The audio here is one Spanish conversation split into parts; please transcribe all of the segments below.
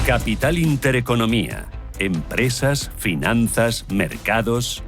Capital Intereconomía. Empresas, finanzas, mercados.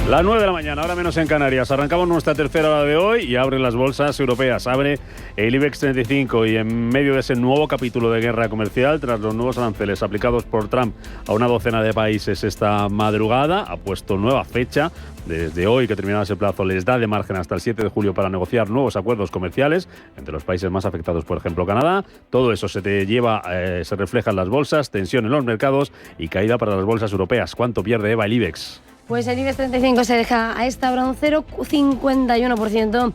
Las 9 de la mañana, ahora menos en Canarias. Arrancamos nuestra tercera hora de hoy y abren las bolsas europeas. Abre el IBEX 35 y en medio de ese nuevo capítulo de guerra comercial, tras los nuevos aranceles aplicados por Trump a una docena de países esta madrugada, ha puesto nueva fecha. Desde hoy, que terminaba ese plazo, les da de margen hasta el 7 de julio para negociar nuevos acuerdos comerciales entre los países más afectados, por ejemplo, Canadá. Todo eso se refleja en las bolsas, tensión en los mercados y caída para las bolsas europeas. ¿Cuánto pierde, Eva, el IBEX? Pues el IBEX 35 se deja a esta hora un 0,51%,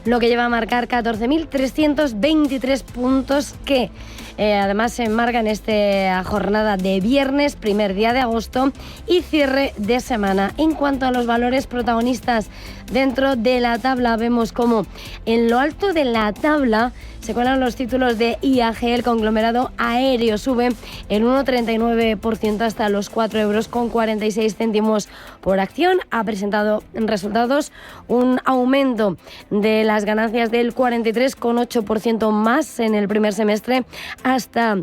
lo que lleva a marcar 14.323 puntos que además se enmarca en esta jornada de viernes, primer día de agosto y cierre de semana. En cuanto a los valores protagonistas dentro de la tabla, vemos como en lo alto de la tabla se cuelan los títulos de IAG, el conglomerado aéreo, sube el 1,39% hasta los 4,46 euros por acción. Ha presentado resultados un aumento de las ganancias del 43,8% más en el primer semestre, hasta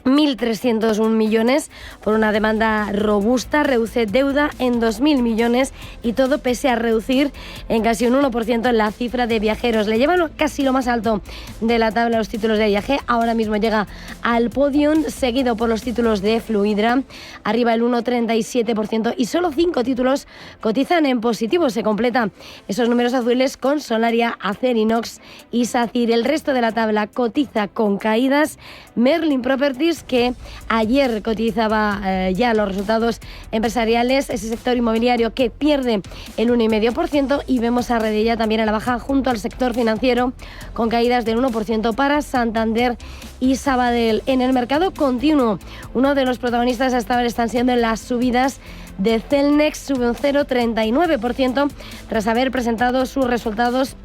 1.301 millones por una demanda robusta, reduce deuda en 2.000 millones y todo pese a reducir en casi un 1% la cifra de viajeros. Le llevan casi lo más alto de la tabla los títulos de IAG, ahora mismo llega al podium, seguido por los títulos de Fluidra, arriba el 1,37% y solo 5 títulos cotizan en positivo. Se completan esos números azules con Solaria, Acerinox y SACIR. El resto de la tabla cotiza con caídas. Merlin Properties, que ayer cotizaba ya los resultados empresariales, ese sector inmobiliario que pierde el 1,5%, y vemos a Redilla también a la baja junto al sector financiero con caídas del 1% para Santander y Sabadell. En el mercado continuo, uno de los protagonistas hasta ahora están siendo las subidas de Celnex, sube un 0,39% tras haber presentado sus resultados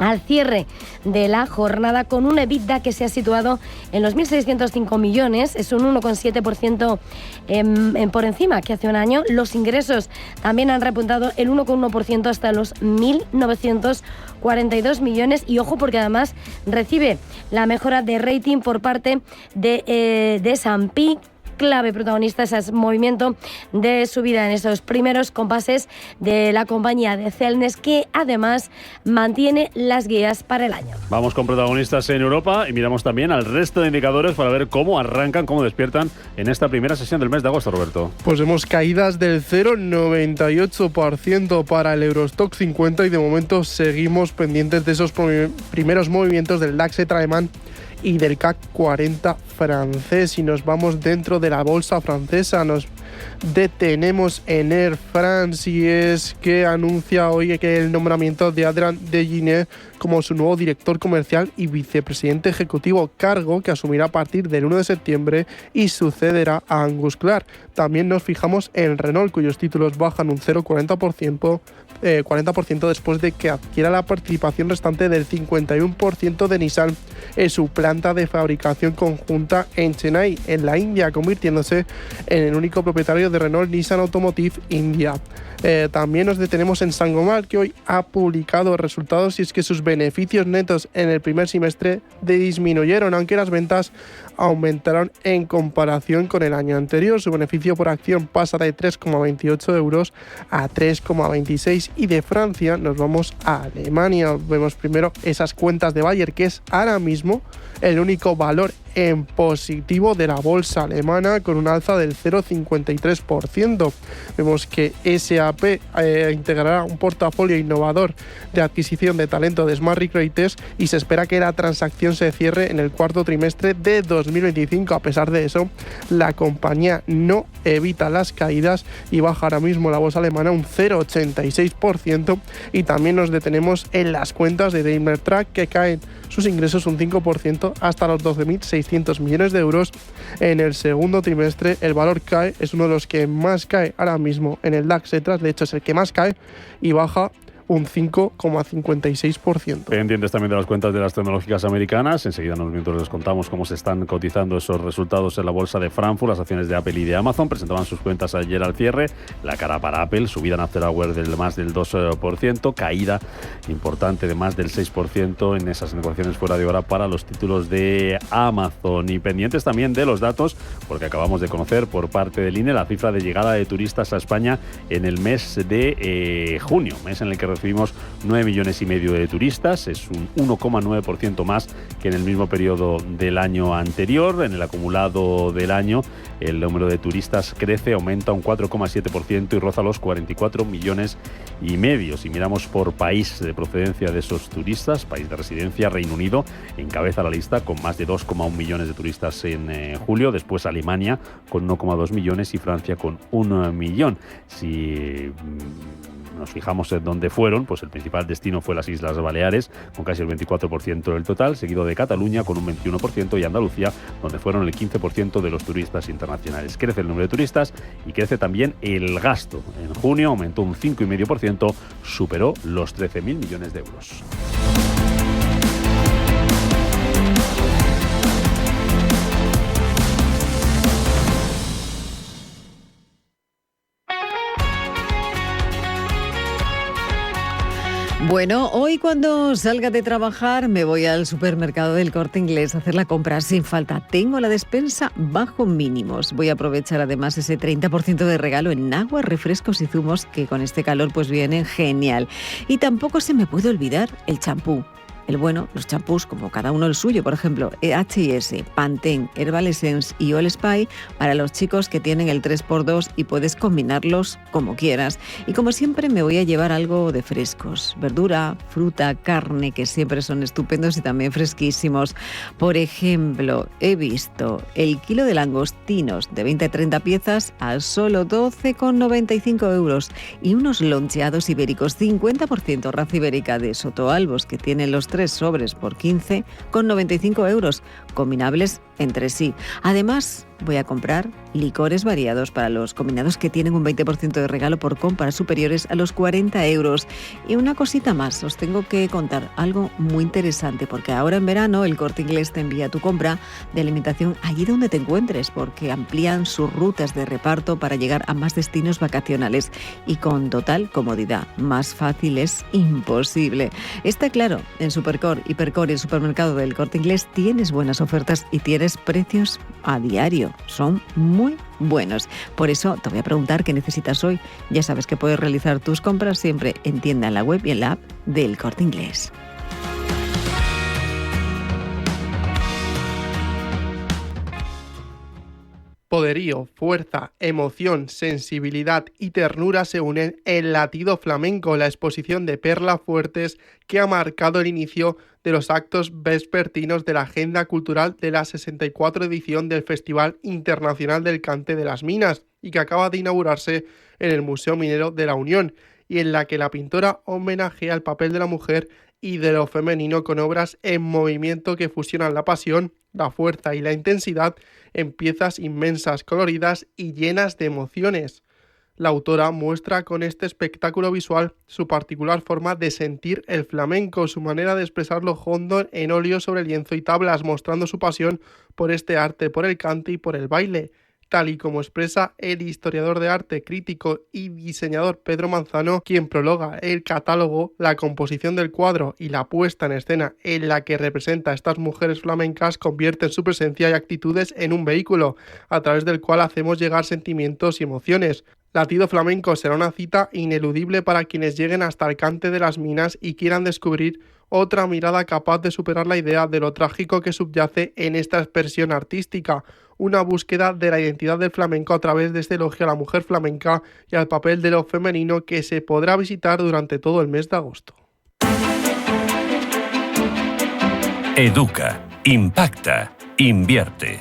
al cierre de la jornada con un EBITDA que se ha situado en los 1.605 millones, es un 1,7% por encima que hace un año. Los ingresos también han repuntado el 1,1% hasta los 1.942 millones y ojo porque además recibe la mejora de rating por parte de S&P, clave protagonista ese movimiento de subida en esos primeros compases de la compañía de Celnex, que además mantiene las guías para el año. Vamos con protagonistas en Europa y miramos también al resto de indicadores para ver cómo arrancan, cómo despiertan en esta primera sesión del mes de agosto, Roberto. Pues vemos caídas del 0,98% para el Eurostock 50 y de momento seguimos pendientes de esos primeros movimientos del DAX alemán y del CAC 40 francés. Y nos vamos dentro de la bolsa francesa, nos detenemos en Air France y es que anuncia hoy que el nombramiento de Adrien Deginet como su nuevo director comercial y vicepresidente ejecutivo, cargo que asumirá a partir del 1 de septiembre y sucederá a Angus Clark. También nos fijamos en Renault, cuyos títulos bajan un 0,40% después de que adquiera la participación restante del 51% de Nissan en su planta de fabricación conjunta en Chennai, en la India, convirtiéndose en el único propietario de Renault Nissan Automotive India. También nos detenemos en Sangomar, que hoy ha publicado resultados y es que sus beneficios netos en el primer semestre disminuyeron, aunque las ventas aumentaron en comparación con el año anterior. Su beneficio por acción pasa de 3,28 euros a 3,26. Y de Francia nos vamos a Alemania. Vemos primero esas cuentas de Bayer, que es ahora mismo el único valor en positivo de la bolsa alemana, con un alza del 0,53%. Vemos que SAP integrará un portafolio innovador de adquisición de talento de Smart Recruiters y se espera que la transacción se cierre en el cuarto trimestre de 2025. A pesar de eso, la compañía no evita las caídas y baja ahora mismo la bolsa alemana un 0,86%. Y también nos detenemos en las cuentas de Daimler Truck, que caen sus ingresos un 5% hasta los 12.600 millones de euros en el segundo trimestre. El valor cae, es uno de los que más cae ahora mismo en el DAX Etras, de hecho es el que más cae y baja un 5,56%. Pendientes también de las cuentas de las tecnológicas americanas. Enseguida en unos minutos les contamos cómo se están cotizando esos resultados en la bolsa de Frankfurt. Las acciones de Apple y de Amazon presentaban sus cuentas ayer al cierre. La cara para Apple, subida en after hour del más del 2%, caída importante de más del 6% en esas negociaciones fuera de hora para los títulos de Amazon. Y pendientes también de los datos, porque acabamos de conocer por parte del INE la cifra de llegada de turistas a España en el mes de junio, mes en el que recibimos 9,5 millones de turistas. Es un 1,9% más que en el mismo periodo del año anterior. En el acumulado del año, el número de turistas crece, aumenta un 4,7% y roza los 44,5 millones. Si miramos por país de procedencia de esos turistas, país de residencia, Reino Unido encabeza la lista con más de 2,1 millones de turistas en julio. Después Alemania con 1,2 millones y Francia con 1 millón. Si nos fijamos en dónde fueron, pues el principal destino fue las Islas Baleares, con casi el 24% del total, seguido de Cataluña con un 21% y Andalucía, donde fueron el 15% de los turistas internacionales. Crece el número de turistas y crece también el gasto. En junio aumentó un 5,5%, superó los 13.000 millones de euros. Bueno, hoy cuando salga de trabajar me voy al supermercado del Corte Inglés a hacer la compra sin falta. Tengo la despensa bajo mínimos. Voy a aprovechar además ese 30% de regalo en agua, refrescos y zumos que con este calor pues vienen genial. Y tampoco se me puede olvidar el champú. El bueno, los champús, como cada uno el suyo, por ejemplo, H&S, Pantene, Herbal Essence y All Spy para los chicos que tienen el 3x2 y puedes combinarlos como quieras. Y como siempre me voy a llevar algo de frescos, verdura, fruta, carne, que siempre son estupendos y también fresquísimos. Por ejemplo, he visto el kilo de langostinos de 20 a 30 piezas a solo 12,95 euros y unos loncheados ibéricos 50% raza ibérica de Sotoalbos que tienen los 3 sobres por 15,95 euros, combinables entre sí. Además, voy a comprar licores variados para los combinados que tienen un 20% de regalo por compras superiores a los 40 euros. Y una cosita más, os tengo que contar algo muy interesante, porque ahora en verano el Corte Inglés te envía tu compra de alimentación allí donde te encuentres, porque amplían sus rutas de reparto para llegar a más destinos vacacionales y con total comodidad. Más fácil es imposible. Está claro, en Supercor, Hipercor y el supermercado del Corte Inglés tienes buenas ofertas y tienes precios a diario. Son muy buenos. Por eso te voy a preguntar qué necesitas hoy. Ya sabes que puedes realizar tus compras siempre en tienda, en la web y en la app del Corte Inglés. Poderío, fuerza, emoción, sensibilidad y ternura se unen en Latido Flamenco, la exposición de Perla Fuertes que ha marcado el inicio de los actos vespertinos de la agenda cultural de la 64 edición del Festival Internacional del Cante de las Minas y que acaba de inaugurarse en el Museo Minero de la Unión, y en la que la pintora homenajea el papel de la mujer y de lo femenino con obras en movimiento que fusionan la pasión, la fuerza y la intensidad en piezas inmensas, coloridas y llenas de emociones. La autora muestra con este espectáculo visual su particular forma de sentir el flamenco, su manera de expresarlo hondo en óleo sobre lienzo y tablas, mostrando su pasión por este arte, por el cante y por el baile. Tal y como expresa el historiador de arte, crítico y diseñador Pedro Manzano, quien prologa el catálogo, la composición del cuadro y la puesta en escena en la que representa a estas mujeres flamencas convierten su presencia y actitudes en un vehículo, a través del cual hacemos llegar sentimientos y emociones. Latido Flamenco será una cita ineludible para quienes lleguen hasta el Cante de las Minas y quieran descubrir otra mirada capaz de superar la idea de lo trágico que subyace en esta expresión artística, una búsqueda de la identidad del flamenco a través de este elogio a la mujer flamenca y al papel de lo femenino que se podrá visitar durante todo el mes de agosto. Educa, impacta, invierte.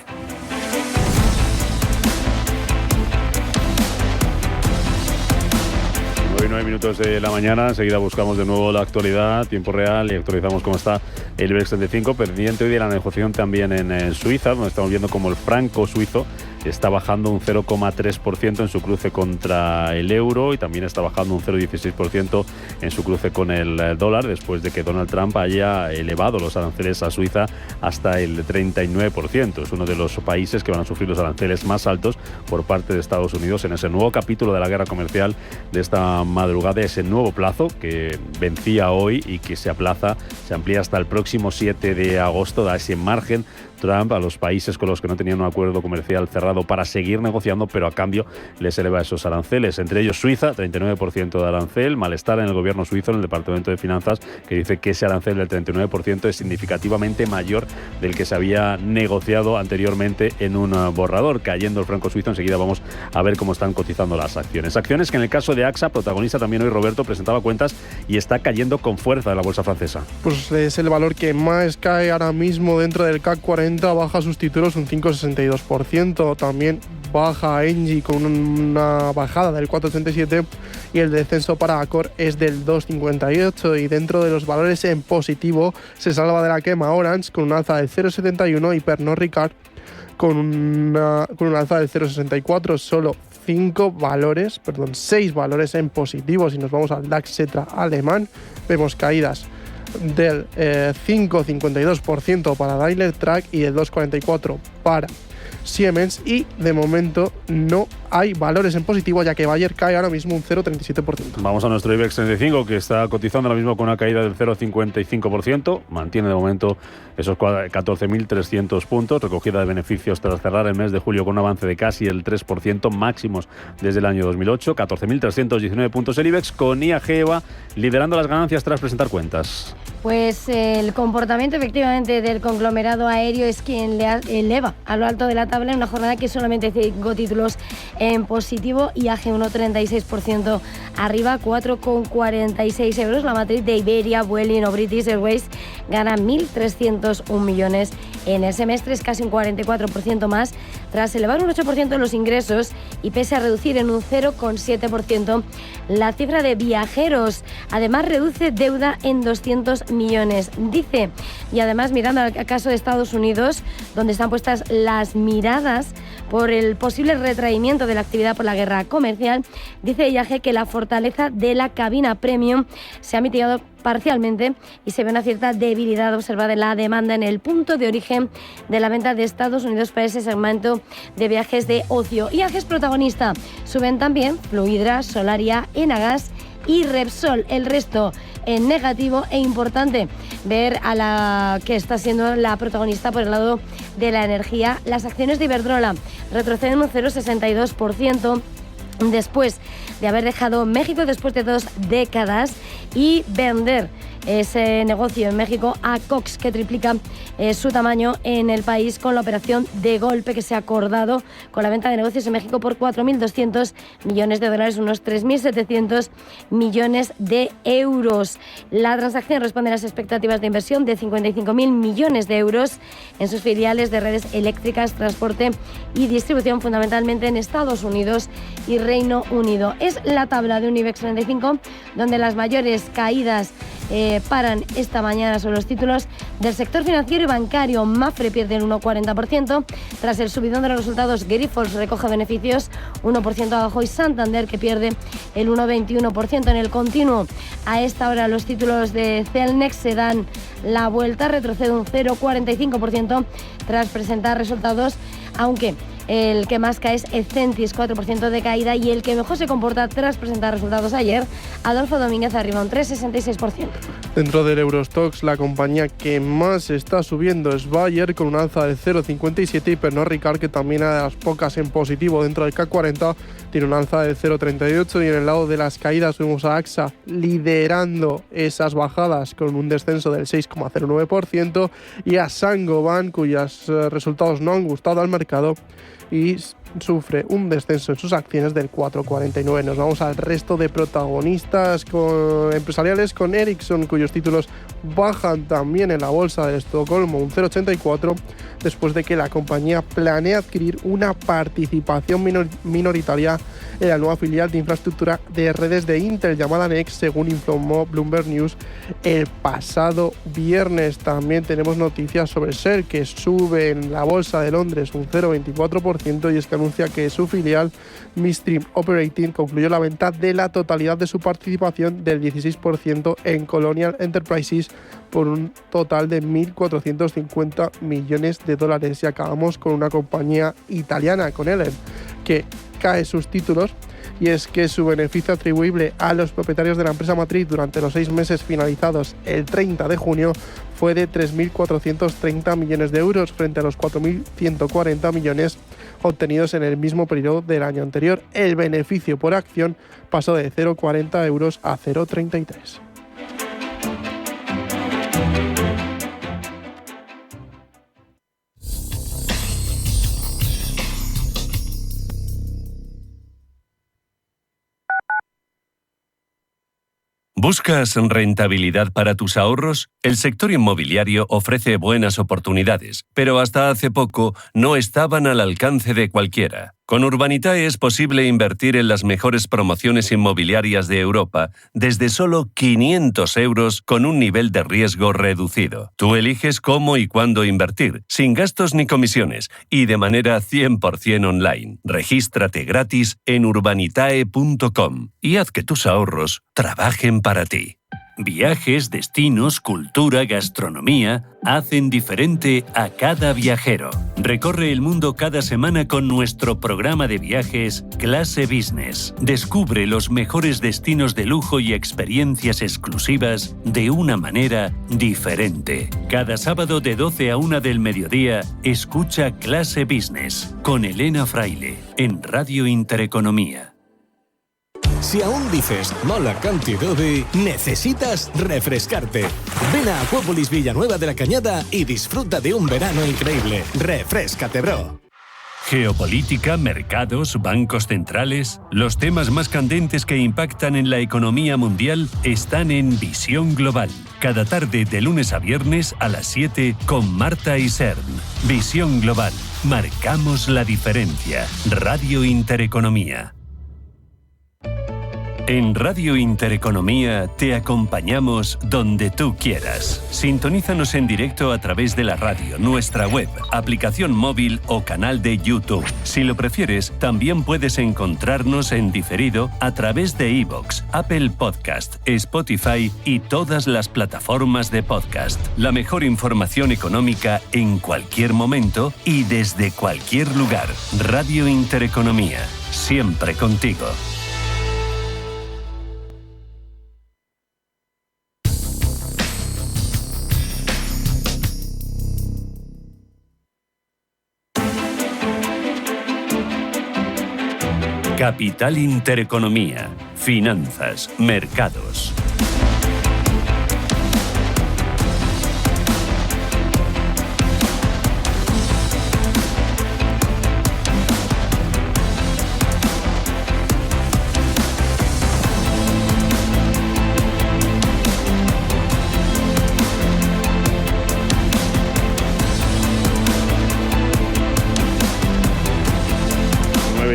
9 minutos de la mañana, enseguida buscamos de nuevo la actualidad, tiempo real, y actualizamos cómo está el IBEX 35, pendiente hoy de la negociación también en Suiza, donde estamos viendo como el franco suizo está bajando un 0,3% en su cruce contra el euro y también está bajando un 0,16% en su cruce con el dólar, después de que Donald Trump haya elevado los aranceles a Suiza hasta el 39%. Es uno de los países que van a sufrir los aranceles más altos por parte de Estados Unidos en ese nuevo capítulo de la guerra comercial de esta madrugada, ese nuevo plazo que vencía hoy y que se amplía hasta el próximo 7 de agosto, da ese margen Trump a los países con los que no tenían un acuerdo comercial cerrado para seguir negociando, pero a cambio les eleva esos aranceles. Entre ellos Suiza, 39% de arancel, malestar en el gobierno suizo, en el Departamento de Finanzas, que dice que ese arancel del 39% es significativamente mayor del que se había negociado anteriormente en un borrador. Cayendo el franco suizo, enseguida vamos a ver cómo están cotizando las acciones. Acciones que en el caso de AXA, protagonista también hoy Roberto, presentaba cuentas y está cayendo con fuerza de la bolsa francesa. Pues es el valor que más cae ahora mismo dentro del CAC 40, baja sus títulos un 5,62%. También baja Engie con una bajada del 4,87% y el descenso para Accor es del 2,58%. Y dentro de los valores en positivo se salva de la quema Orange con un alza del 0,71% y Pernod Ricard con un alza del 0,64%. Solo 6 valores en positivo. Si nos vamos al DAX Xetra alemán, vemos caídas del 5,52% para Daimler Truck y del 2,44% para Siemens, y de momento no hay valores en positivo, ya que Bayer cae ahora mismo un 0,37%. Vamos a nuestro IBEX 35, que está cotizando ahora mismo con una caída del 0,55%, mantiene de momento esos 14.300 puntos, recogida de beneficios tras cerrar el mes de julio con un avance de casi el 3%, máximos desde el año 2008, 14.319 puntos el IBEX, con IAG EVA liderando las ganancias tras presentar cuentas. Pues el comportamiento efectivamente del conglomerado aéreo es quien le eleva a lo alto de la tabla en una jornada que solamente 5 títulos en positivo. IAG 1,36% arriba, 4,46 euros. La matriz de Iberia, Vueling o British Airways gana 1.301 millones en el semestre, es casi un 44% más, tras elevar un 8% los ingresos y pese a reducir en un 0,7% la cifra de viajeros. Además, reduce deuda en 200 millones, dice. Y además, mirando al caso de Estados Unidos, donde están puestas las miradas por el posible retraimiento de la actividad por la guerra comercial, dice IAG que la fortaleza de la cabina premium se ha mitigado parcialmente y se ve una cierta debilidad observada en la demanda en el punto de origen de la venta de Estados Unidos para ese segmento de viajes de ocio. IAG es protagonista. Suben también Fluidra, Solaria, Enagas y Repsol. El resto en negativo, e importante ver a la que está siendo la protagonista por el lado de la energía. Las acciones de Iberdrola retroceden un 0,62% después de haber dejado México después de 2 décadas y vender ese negocio en México a Cox, que triplica su tamaño en el país con la operación de golpe que se ha acordado con la venta de negocios en México por 4.200 millones de dólares, unos 3.700 millones de euros. La transacción responde a las expectativas de inversión de 55.000 millones de euros en sus filiales de redes eléctricas, transporte y distribución, fundamentalmente en Estados Unidos y Reino Unido. Es la tabla de un IBEX 35 donde las mayores caídas paran esta mañana sobre los títulos del sector financiero y bancario. Mapfre pierde el 1,40% tras el subidón de los resultados. Grifols recoge beneficios 1% abajo y Santander, que pierde el 1,21%. En el continuo, a esta hora los títulos de Celnex se dan la vuelta, retrocede un 0,45% tras presentar resultados, aunque el que más cae es Ecentis, 4% de caída, y el que mejor se comporta tras presentar resultados ayer, Adolfo Domínguez, arriba un 3,66%. Dentro del Eurostoxx, la compañía que más está subiendo es Bayer, con un alza del 0,57%, y Pernod Ricard, que también a las pocas en positivo dentro del CAC 40, tiene un alza del 0,38%. Y en el lado de las caídas vemos a AXA liderando esas bajadas con un descenso del 6,09%, y a Saint-Gobain, cuyos resultados no han gustado al mercado y sufre un descenso en sus acciones del 4,49%. Nos vamos al resto de protagonistas empresariales, con Ericsson, cuyos títulos bajan también en la bolsa de Estocolmo un 0,84%, después de que la compañía planea adquirir una participación minoritaria en la nueva filial de infraestructura de redes de Intel llamada Next, según informó Bloomberg News el pasado viernes. También tenemos noticias sobre Shell, que sube en la bolsa de Londres un 0,24%, y es que anuncia que su filial Midstream Operating concluyó la venta de la totalidad de su participación del 16% en Colonial Enterprises por un total de 1.450 millones de dólares. Y acabamos con una compañía italiana, con Enel, que cae sus títulos, y es que su beneficio atribuible a los propietarios de la empresa matriz durante los 6 meses finalizados el 30 de junio fue de 3.430 millones de euros frente a los 4.140 millones obtenidos en el mismo periodo del año anterior. El beneficio por acción pasó de 0,40 euros a 0,33. ¿Buscas rentabilidad para tus ahorros? El sector inmobiliario ofrece buenas oportunidades, pero hasta hace poco no estaban al alcance de cualquiera. Con Urbanitae es posible invertir en las mejores promociones inmobiliarias de Europa desde solo 500 euros con un nivel de riesgo reducido. Tú eliges cómo y cuándo invertir, sin gastos ni comisiones y de manera 100% online. Regístrate gratis en urbanitae.com y haz que tus ahorros trabajen para ti. Viajes, destinos, cultura, gastronomía hacen diferente a cada viajero. Recorre el mundo cada semana con nuestro programa de viajes Clase Business. Descubre los mejores destinos de lujo y experiencias exclusivas de una manera diferente. Cada sábado de 12 a 1 del mediodía, escucha Clase Business con Elena Fraile en Radio Intereconomía. Si aún dices mala cantidad de, necesitas refrescarte. Ven a Acuópolis Villanueva de la Cañada y disfruta de un verano increíble. Refréscate, bro. Geopolítica, mercados, bancos centrales. Los temas más candentes que impactan en la economía mundial están en Visión Global. Cada tarde de lunes a viernes a las 7 con Marta Isern. Visión Global. Marcamos la diferencia. Radio Intereconomía. En Radio Intereconomía te acompañamos donde tú quieras. Sintonízanos en directo a través de la radio, nuestra web, aplicación móvil o canal de YouTube. Si lo prefieres, también puedes encontrarnos en diferido a través de iVoox, Apple Podcast, Spotify y todas las plataformas de podcast. La mejor información económica en cualquier momento y desde cualquier lugar. Radio Intereconomía, siempre contigo. Capital Intereconomía, finanzas, mercados.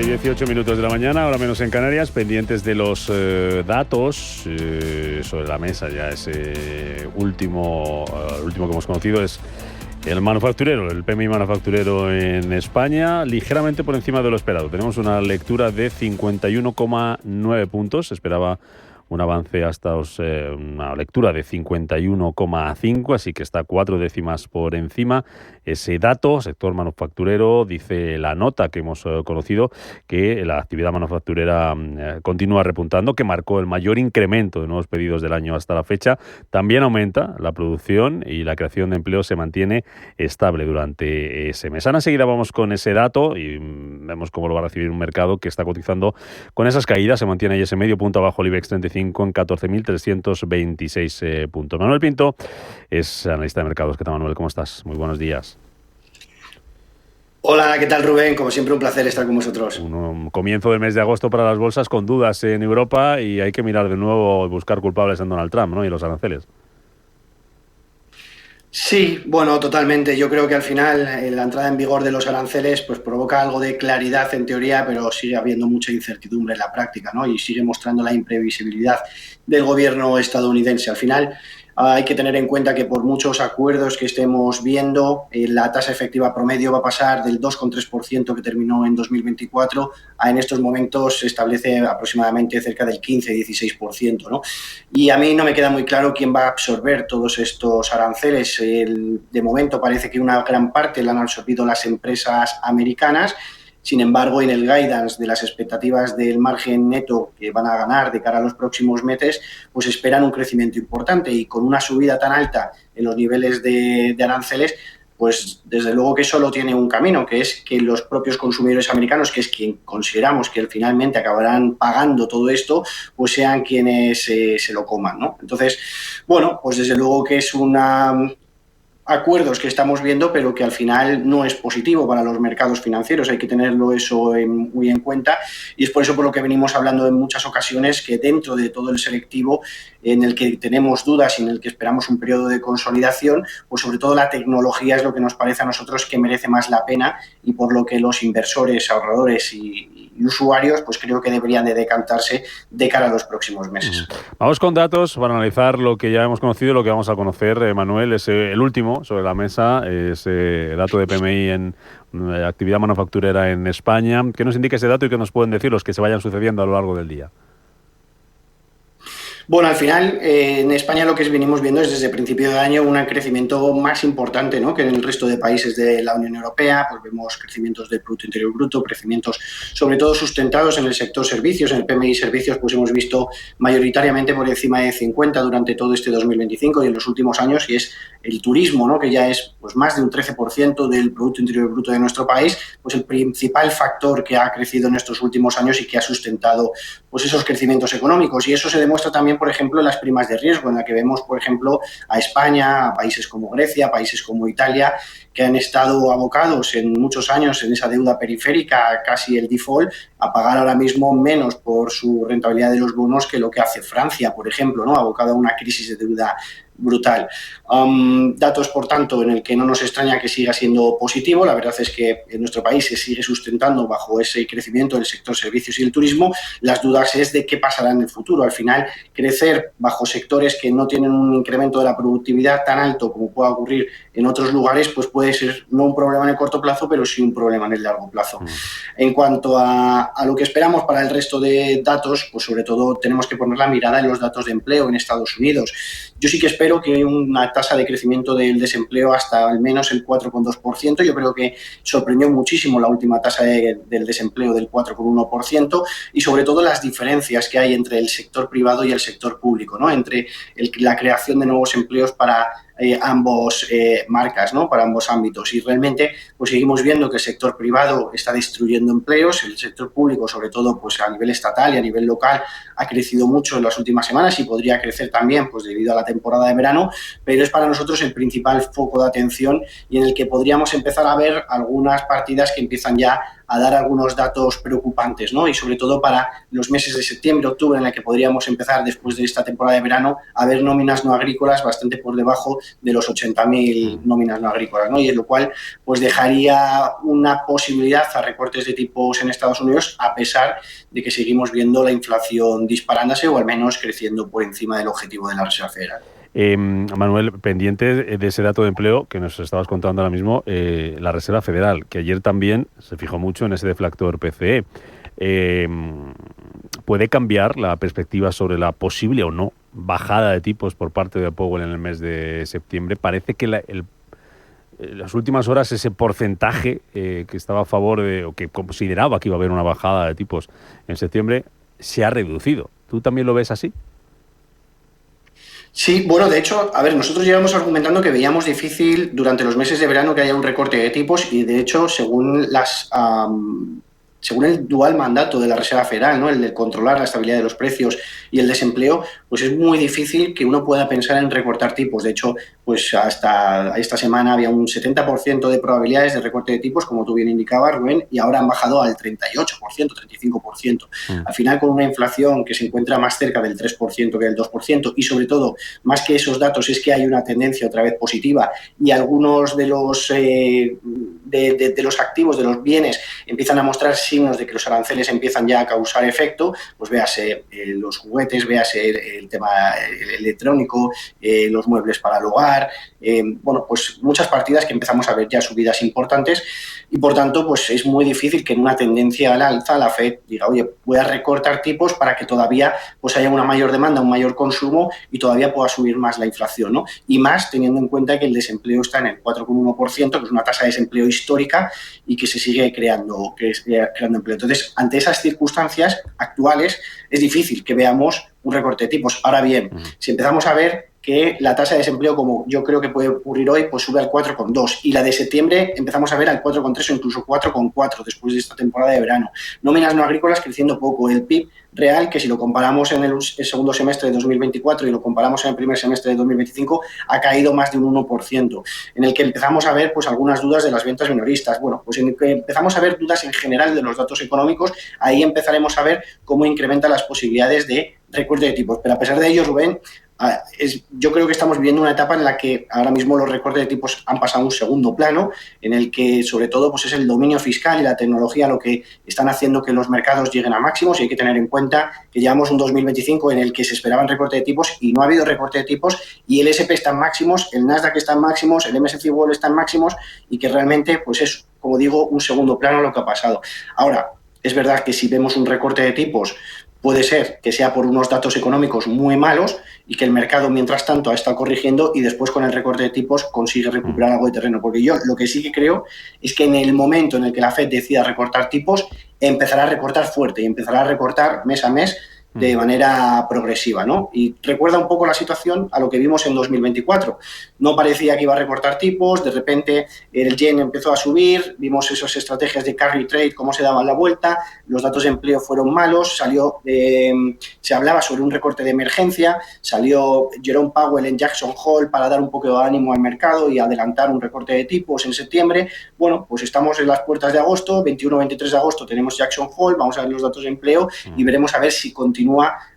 y 18 minutos de la mañana, ahora menos en Canarias, pendientes de los datos sobre la mesa. Ya ese último que hemos conocido es el manufacturero, el PMI manufacturero en España, ligeramente por encima de lo esperado. Tenemos una lectura de 51,9 puntos, esperaba un avance hasta una lectura de 51,5, así que está 4 décimas por encima. Ese dato, sector manufacturero, dice la nota que hemos conocido, que la actividad manufacturera continúa repuntando, que marcó el mayor incremento de nuevos pedidos del año hasta la fecha. También aumenta la producción y la creación de empleo se mantiene estable durante ese mes. Ahora enseguida vamos con ese dato y vemos cómo lo va a recibir un mercado que está cotizando con esas caídas. Se mantiene ahí ese medio punto abajo el IBEX 35 en 14.326 puntos. Manuel Pinto es analista de mercados. ¿Qué tal, Manuel? ¿Cómo estás? Muy buenos días. Hola, ¿qué tal, Rubén? Como siempre, un placer estar con vosotros. Un comienzo del mes de agosto para las bolsas con dudas en Europa y hay que mirar de nuevo y buscar culpables en Donald Trump, ¿no? Y los aranceles. Sí, bueno, totalmente. Yo creo que al final la entrada en vigor de los aranceles pues provoca algo de claridad en teoría, pero sigue habiendo mucha incertidumbre en la práctica, ¿no? Y sigue mostrando la imprevisibilidad del gobierno estadounidense. Al final hay que tener en cuenta que por muchos acuerdos que estemos viendo, la tasa efectiva promedio va a pasar del 2,3% que terminó en 2024 a en estos momentos se establece aproximadamente cerca del 15-16%, ¿no? Y a mí no me queda muy claro quién va a absorber todos estos aranceles. De momento parece que una gran parte la han absorbido las empresas americanas. Sin embargo, en el guidance de las expectativas del margen neto que van a ganar de cara a los próximos meses, pues esperan un crecimiento importante y con una subida tan alta en los niveles de aranceles, pues desde luego que solo tiene un camino, que es que los propios consumidores americanos, que es quien consideramos que finalmente acabarán pagando todo esto, pues sean quienes se lo coman, ¿no? Entonces, bueno, pues desde luego que es acuerdos que estamos viendo, pero que al final no es positivo para los mercados financieros. Hay que tenerlo eso muy en cuenta y es por eso por lo que venimos hablando en muchas ocasiones que dentro de todo el selectivo en el que tenemos dudas y en el que esperamos un periodo de consolidación, pues sobre todo la tecnología es lo que nos parece a nosotros que merece más la pena y por lo que los inversores, ahorradores y usuarios pues creo que deberían de decantarse de cara a los próximos meses. Vamos con datos para analizar lo que ya hemos conocido y lo que vamos a conocer, Manuel. Es el último sobre la mesa, ese dato de PMI en actividad manufacturera en España. ¿Qué nos indica ese dato y qué nos pueden decir los que se vayan sucediendo a lo largo del día? Bueno, al final, en España lo que venimos viendo es desde principio de año un crecimiento más importante, ¿no?, que en el resto de países de la Unión Europea. Pues vemos crecimientos del Producto Interior Bruto, crecimientos sobre todo sustentados en el sector servicios. En el PMI servicios pues hemos visto mayoritariamente por encima de 50 durante todo este 2025 y en los últimos años, y es el turismo, ¿no?, que ya es pues más de un 13% del Producto Interior Bruto de nuestro país, pues el principal factor que ha crecido en estos últimos años y que ha sustentado pues esos crecimientos económicos. Y eso se demuestra también, por ejemplo, en las primas de riesgo, en la que vemos, por ejemplo, a España, a países como Grecia, a países como Italia, que han estado abocados en muchos años en esa deuda periférica, casi el default, a pagar ahora mismo menos por su rentabilidad de los bonos que lo que hace Francia, por ejemplo, ¿no?, abocada a una crisis de deuda brutal. Datos, por tanto, en el que no nos extraña que siga siendo positivo. La verdad es que en nuestro país se sigue sustentando bajo ese crecimiento del sector servicios y el turismo. Las dudas es de qué pasará en el futuro. Al final, crecer bajo sectores que no tienen un incremento de la productividad tan alto como pueda ocurrir en otros lugares, pues puede ser no un problema en el corto plazo, pero sí un problema en el largo plazo. En cuanto a lo que esperamos para el resto de datos, pues sobre todo tenemos que poner la mirada en los datos de empleo en Estados Unidos. Yo sí que espero que una tasa de crecimiento del desempleo hasta al menos el 4,2%. Yo creo que sorprendió muchísimo la última tasa del desempleo del 4,1% y sobre todo las diferencias que hay entre el sector privado y el sector público, ¿no?, entre la creación de nuevos empleos para ambos marcas, ¿no?, para ambos ámbitos. Y realmente pues seguimos viendo que el sector privado está destruyendo empleos, el sector público, sobre todo pues a nivel estatal y a nivel local, ha crecido mucho en las últimas semanas y podría crecer también pues debido a la temporada de verano, pero es para nosotros el principal foco de atención y en el que podríamos empezar a ver algunas partidas que empiezan ya a dar algunos datos preocupantes, ¿no?, y sobre todo para los meses de septiembre, octubre, en el que podríamos empezar después de esta temporada de verano a ver nóminas no agrícolas bastante por debajo de los 80.000 nóminas no agrícolas, ¿no?, y en lo cual pues dejaría una posibilidad a recortes de tipos en Estados Unidos, a pesar de que seguimos viendo la inflación disparándose o al menos creciendo por encima del objetivo de la Reserva Federal. Manuel, pendiente de ese dato de empleo que nos estabas contando ahora mismo, la Reserva Federal, que ayer también se fijó mucho en ese deflactor PCE. ¿Puede cambiar la perspectiva sobre la posible o no bajada de tipos por parte de Powell en el mes de septiembre? Parece que en las últimas horas ese porcentaje que estaba a favor o que consideraba que iba a haber una bajada de tipos en septiembre se ha reducido. ¿Tú también lo ves así? Sí, bueno, de hecho, a ver, nosotros llevamos argumentando que veíamos difícil durante los meses de verano que haya un recorte de tipos y, de hecho, según el dual mandato de la Reserva Federal, ¿no?, el de controlar la estabilidad de los precios y el desempleo, pues es muy difícil que uno pueda pensar en recortar tipos. De hecho, pues hasta esta semana había un 70% de probabilidades de recorte de tipos, como tú bien indicabas, Rubén, y ahora han bajado al 38%, 35%. Al final, con una inflación que se encuentra más cerca del 3% que del 2%, y sobre todo, más que esos datos, es que hay una tendencia otra vez positiva y algunos de los activos, de los bienes, empiezan a mostrar signos de que los aranceles empiezan ya a causar efecto, pues véase los juguetes, véase el tema electrónico, los muebles para el hogar, bueno, pues muchas partidas que empezamos a ver ya subidas importantes y por tanto pues es muy difícil que en una tendencia al alza la FED diga, oye, voy a recortar tipos para que todavía pues haya una mayor demanda, un mayor consumo y todavía pueda subir más la inflación, ¿no? Y más teniendo en cuenta que el desempleo está en el 4,1%, que es una tasa de desempleo histórica y que se sigue creando empleo. Entonces, ante esas circunstancias actuales es difícil que veamos un recorte de tipos. Ahora bien, si empezamos a ver que la tasa de desempleo, como yo creo que puede ocurrir hoy, pues sube al 4,2 y la de septiembre empezamos a ver al 4,3 o incluso 4,4 después de esta temporada de verano. Nóminas no agrícolas creciendo poco. El PIB real, que si lo comparamos en el segundo semestre de 2024 y lo comparamos en el primer semestre de 2025, ha caído más de un 1%, en el que empezamos a ver pues algunas dudas de las ventas minoristas. Bueno, pues en el que empezamos a ver dudas en general de los datos económicos, ahí empezaremos a ver cómo incrementan las posibilidades de recorte de tipos. Pero a pesar de ello, Rubén, yo creo que estamos viviendo una etapa en la que ahora mismo los recortes de tipos han pasado a un segundo plano, en el que sobre todo pues es el dominio fiscal y la tecnología lo que están haciendo que los mercados lleguen a máximos, y hay que tener en cuenta que llevamos un 2025 en el que se esperaban recorte de tipos y no ha habido recorte de tipos, y el S&P está en máximos, el Nasdaq está en máximos, el MSCI World está en máximos, y que realmente pues es, como digo, un segundo plano lo que ha pasado. Ahora, es verdad que si vemos un recorte de tipos, puede ser que sea por unos datos económicos muy malos y que el mercado, mientras tanto, ha estado corrigiendo y después con el recorte de tipos consigue recuperar algo de terreno. Porque yo lo que sí que creo es que en el momento en el que la FED decida recortar tipos, empezará a recortar fuerte y empezará a recortar mes a mes de manera progresiva, ¿no? Y recuerda un poco la situación a lo que vimos en 2024. No parecía que iba a recortar tipos, de repente el yen empezó a subir, vimos esas estrategias de carry trade, cómo se daban la vuelta, los datos de empleo fueron malos, se hablaba sobre un recorte de emergencia, salió Jerome Powell en Jackson Hole para dar un poco de ánimo al mercado y adelantar un recorte de tipos en septiembre. Bueno, pues estamos en las puertas de agosto, 21-23 de agosto tenemos Jackson Hole, vamos a ver los datos de empleo y veremos a ver si continúa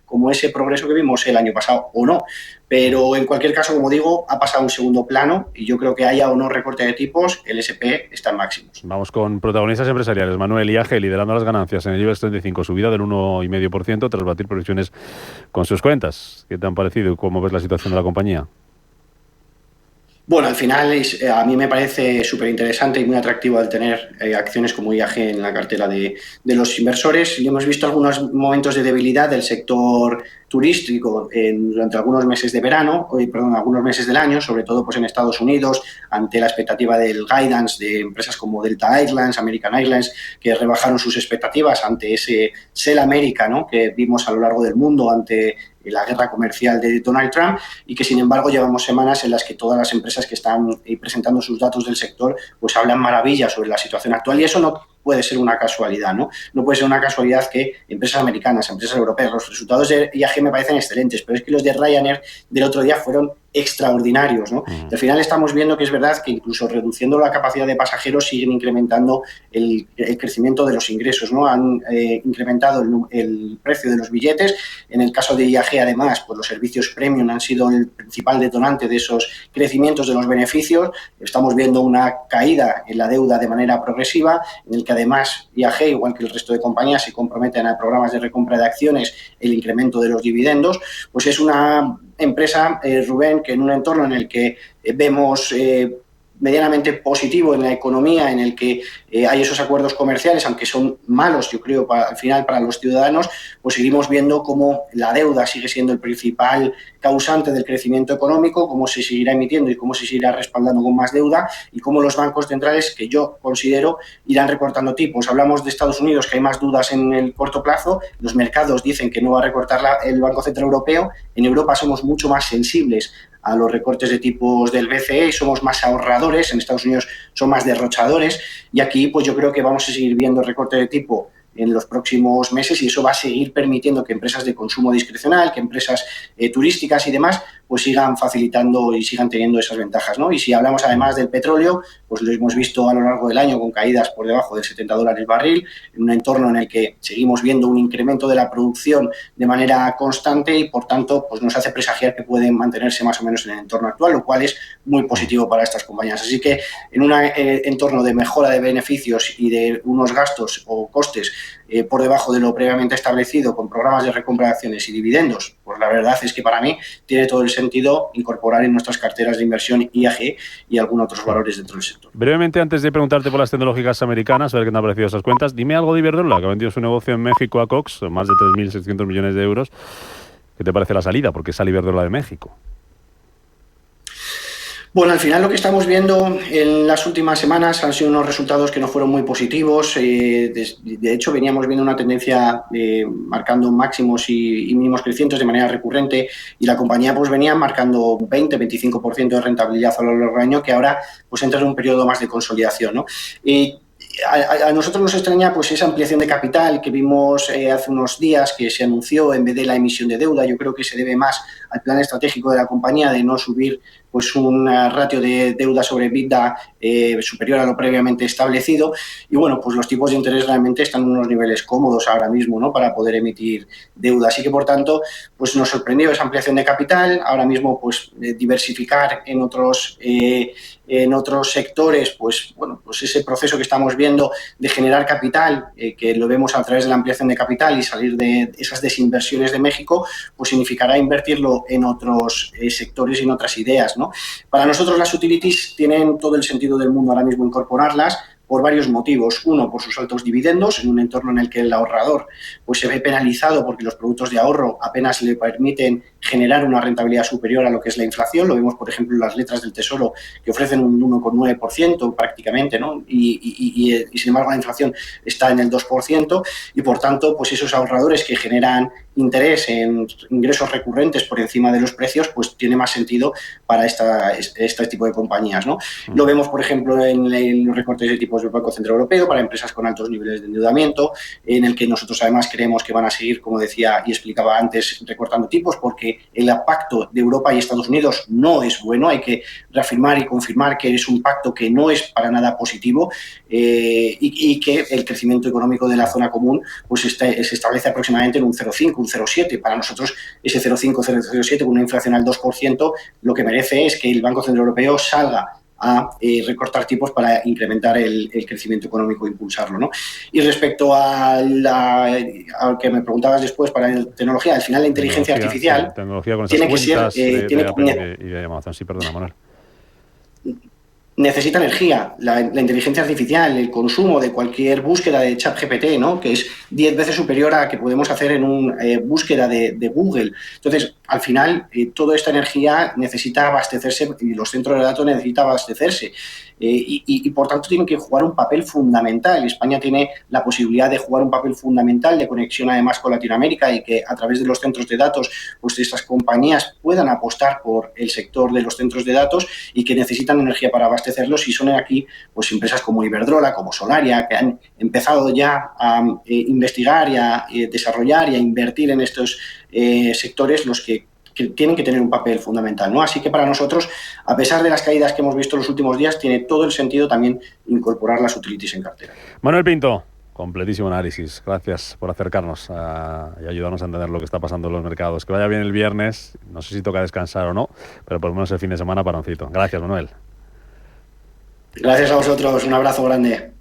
como ese progreso que vimos el año pasado o no. Pero en cualquier caso, como digo, ha pasado a un segundo plano y yo creo que haya o no recorte de tipos, el S&P está en máximos. Vamos con protagonistas empresariales. Manuel, IAG liderando las ganancias en el IBEX 35, subida del 1,5% tras batir previsiones con sus cuentas. ¿Qué te han parecido? ¿Cómo ves la situación de la compañía? Bueno, al final a mí me parece súper interesante y muy atractivo el tener acciones como IAG en la cartera de los inversores. Y hemos visto algunos momentos de debilidad del sector turístico durante algunos meses de verano, algunos meses del año, sobre todo pues en Estados Unidos, ante la expectativa del guidance de empresas como Delta Airlines, American Airlines, que rebajaron sus expectativas ante ese Sell America, ¿no?, que vimos a lo largo del mundo ante la guerra comercial de Donald Trump, y que sin embargo llevamos semanas en las que todas las empresas que están presentando sus datos del sector pues hablan maravillas sobre la situación actual, y eso no puede ser una casualidad, ¿no? No puede ser una casualidad que empresas americanas, empresas europeas, los resultados de IAG me parecen excelentes, pero es que los de Ryanair del otro día fueron extraordinarios, ¿no? Al final estamos viendo que es verdad que incluso reduciendo la capacidad de pasajeros siguen incrementando el crecimiento de los ingresos, ¿no? Han incrementado el precio de los billetes. En el caso de IAG, además, pues los servicios premium han sido el principal detonante de esos crecimientos de los beneficios. Estamos viendo una caída en la deuda de manera progresiva, en el que además IAG, igual que el resto de compañías, se comprometen a programas de recompra de acciones, el incremento de los dividendos. Pues es una empresa, Rubén, que en un entorno en el que vemos medianamente positivo en la economía, en el que hay esos acuerdos comerciales, aunque son malos, yo creo, al final para los ciudadanos, pues seguimos viendo cómo la deuda sigue siendo el principal causante del crecimiento económico, cómo se seguirá emitiendo y cómo se seguirá respaldando con más deuda, y cómo los bancos centrales, que yo considero, irán recortando tipos. Hablamos de Estados Unidos, que hay más dudas en el corto plazo, los mercados dicen que no va a recortar el Banco Central Europeo. En Europa somos mucho más sensibles a los recortes de tipos del BCE y somos más ahorradores. En Estados Unidos son más derrochadores, y aquí pues yo creo que vamos a seguir viendo recorte de tipo en los próximos meses, y eso va a seguir permitiendo que empresas de consumo discrecional, que empresas turísticas y demás pues sigan facilitando y sigan teniendo esas ventajas, ¿no? Y si hablamos además del petróleo, pues lo hemos visto a lo largo del año con caídas por debajo de $70 el barril, en un entorno en el que seguimos viendo un incremento de la producción de manera constante y, por tanto, pues nos hace presagiar que pueden mantenerse más o menos en el entorno actual, lo cual es muy positivo para estas compañías. Así que en un entorno de mejora de beneficios y de unos gastos o costes por debajo de lo previamente establecido con programas de recompra de acciones y dividendos, pues la verdad es que para mí tiene todo el sentido incorporar en nuestras carteras de inversión IAG y algunos otros valores dentro del sector. Brevemente, antes de preguntarte por las tecnológicas americanas, a ver qué te han parecido esas cuentas, dime algo de Iberdrola, que ha vendido su negocio en México a Cox, más de 3.600 millones de euros. ¿Qué te parece la salida? ¿Por qué sale Iberdrola de México? Bueno, al final lo que estamos viendo en las últimas semanas han sido unos resultados que no fueron muy positivos. De hecho, veníamos viendo una tendencia marcando máximos y mínimos crecientes de manera recurrente, y la compañía pues venía marcando 20-25% de rentabilidad a lo largo del año, que ahora pues entra en un periodo más de consolidación, ¿no? A nosotros nos extraña pues esa ampliación de capital que vimos hace unos días, que se anunció en vez de la emisión de deuda. Yo creo que se debe más al plan estratégico de la compañía de no subir pues un ratio de deuda sobre EBITDA superior a lo previamente establecido, y bueno, pues los tipos de interés realmente están en unos niveles cómodos ahora mismo, ¿no?, para poder emitir deuda. Así que, por tanto, pues nos sorprendió esa ampliación de capital. Ahora mismo, pues diversificar en otros sectores, pues bueno, pues ese proceso que estamos viendo de generar capital, que lo vemos a través de la ampliación de capital y salir de esas desinversiones de México, pues significará invertirlo en otros sectores y en otras ideas, ¿no? Para nosotros las utilities tienen todo el sentido del mundo ahora mismo incorporarlas, por varios motivos. Uno, por sus altos dividendos, en un entorno en el que el ahorrador pues se ve penalizado porque los productos de ahorro apenas le permiten generar una rentabilidad superior a lo que es la inflación. Lo vemos, por ejemplo, en las letras del Tesoro, que ofrecen un 1,9% prácticamente, ¿no? Y sin embargo la inflación está en el 2%, y por tanto, pues esos ahorradores que generan interés en ingresos recurrentes por encima de los precios, pues tiene más sentido para este tipo de compañías, ¿no? Lo vemos, por ejemplo, en los recortes de tipos del Banco Central Europeo para empresas con altos niveles de endeudamiento, en el que nosotros además creemos que van a seguir, como decía y explicaba antes, recortando tipos, porque el pacto de Europa y Estados Unidos no es bueno. Hay que reafirmar y confirmar que es un pacto que no es para nada positivo, y que el crecimiento económico de la zona común pues se establece aproximadamente en un 0,5, un 0,7. Para nosotros ese 0,5, 0,7 con una inflación al 2% lo que merece es que el Banco Central Europeo salga a recortar tipos para incrementar el crecimiento económico e impulsarlo, ¿no? Y respecto a que me preguntabas después para la tecnología, al final la inteligencia artificial tecnología con tiene que ser... de Apple y de Amazon. Sí, perdona, Manuel. Necesita energía. La inteligencia artificial, el consumo de cualquier búsqueda de ChatGPT, ¿no?, que es 10 veces superior a que podemos hacer en una búsqueda de Google. Entonces, al final, toda esta energía necesita abastecerse, y los centros de datos necesitan abastecerse. Y por tanto tienen que jugar un papel fundamental. España tiene la posibilidad de jugar un papel fundamental de conexión además con Latinoamérica, y que a través de los centros de datos pues estas compañías puedan apostar por el sector de los centros de datos, y que necesitan energía para abastecerlos, y son aquí pues empresas como Iberdrola, como Solaria, que han empezado ya a investigar y a desarrollar y a invertir en estos sectores los que tienen que tener un papel fundamental, ¿no? Así que para nosotros, a pesar de las caídas que hemos visto en los últimos días, tiene todo el sentido también incorporar las utilities en cartera. Manuel Pinto, completísimo análisis. Gracias por acercarnos y ayudarnos a entender lo que está pasando en los mercados. Que vaya bien el viernes. No sé si toca descansar o no, pero por lo menos el fin de semana paroncito. Gracias, Manuel. Gracias a vosotros. Un abrazo grande.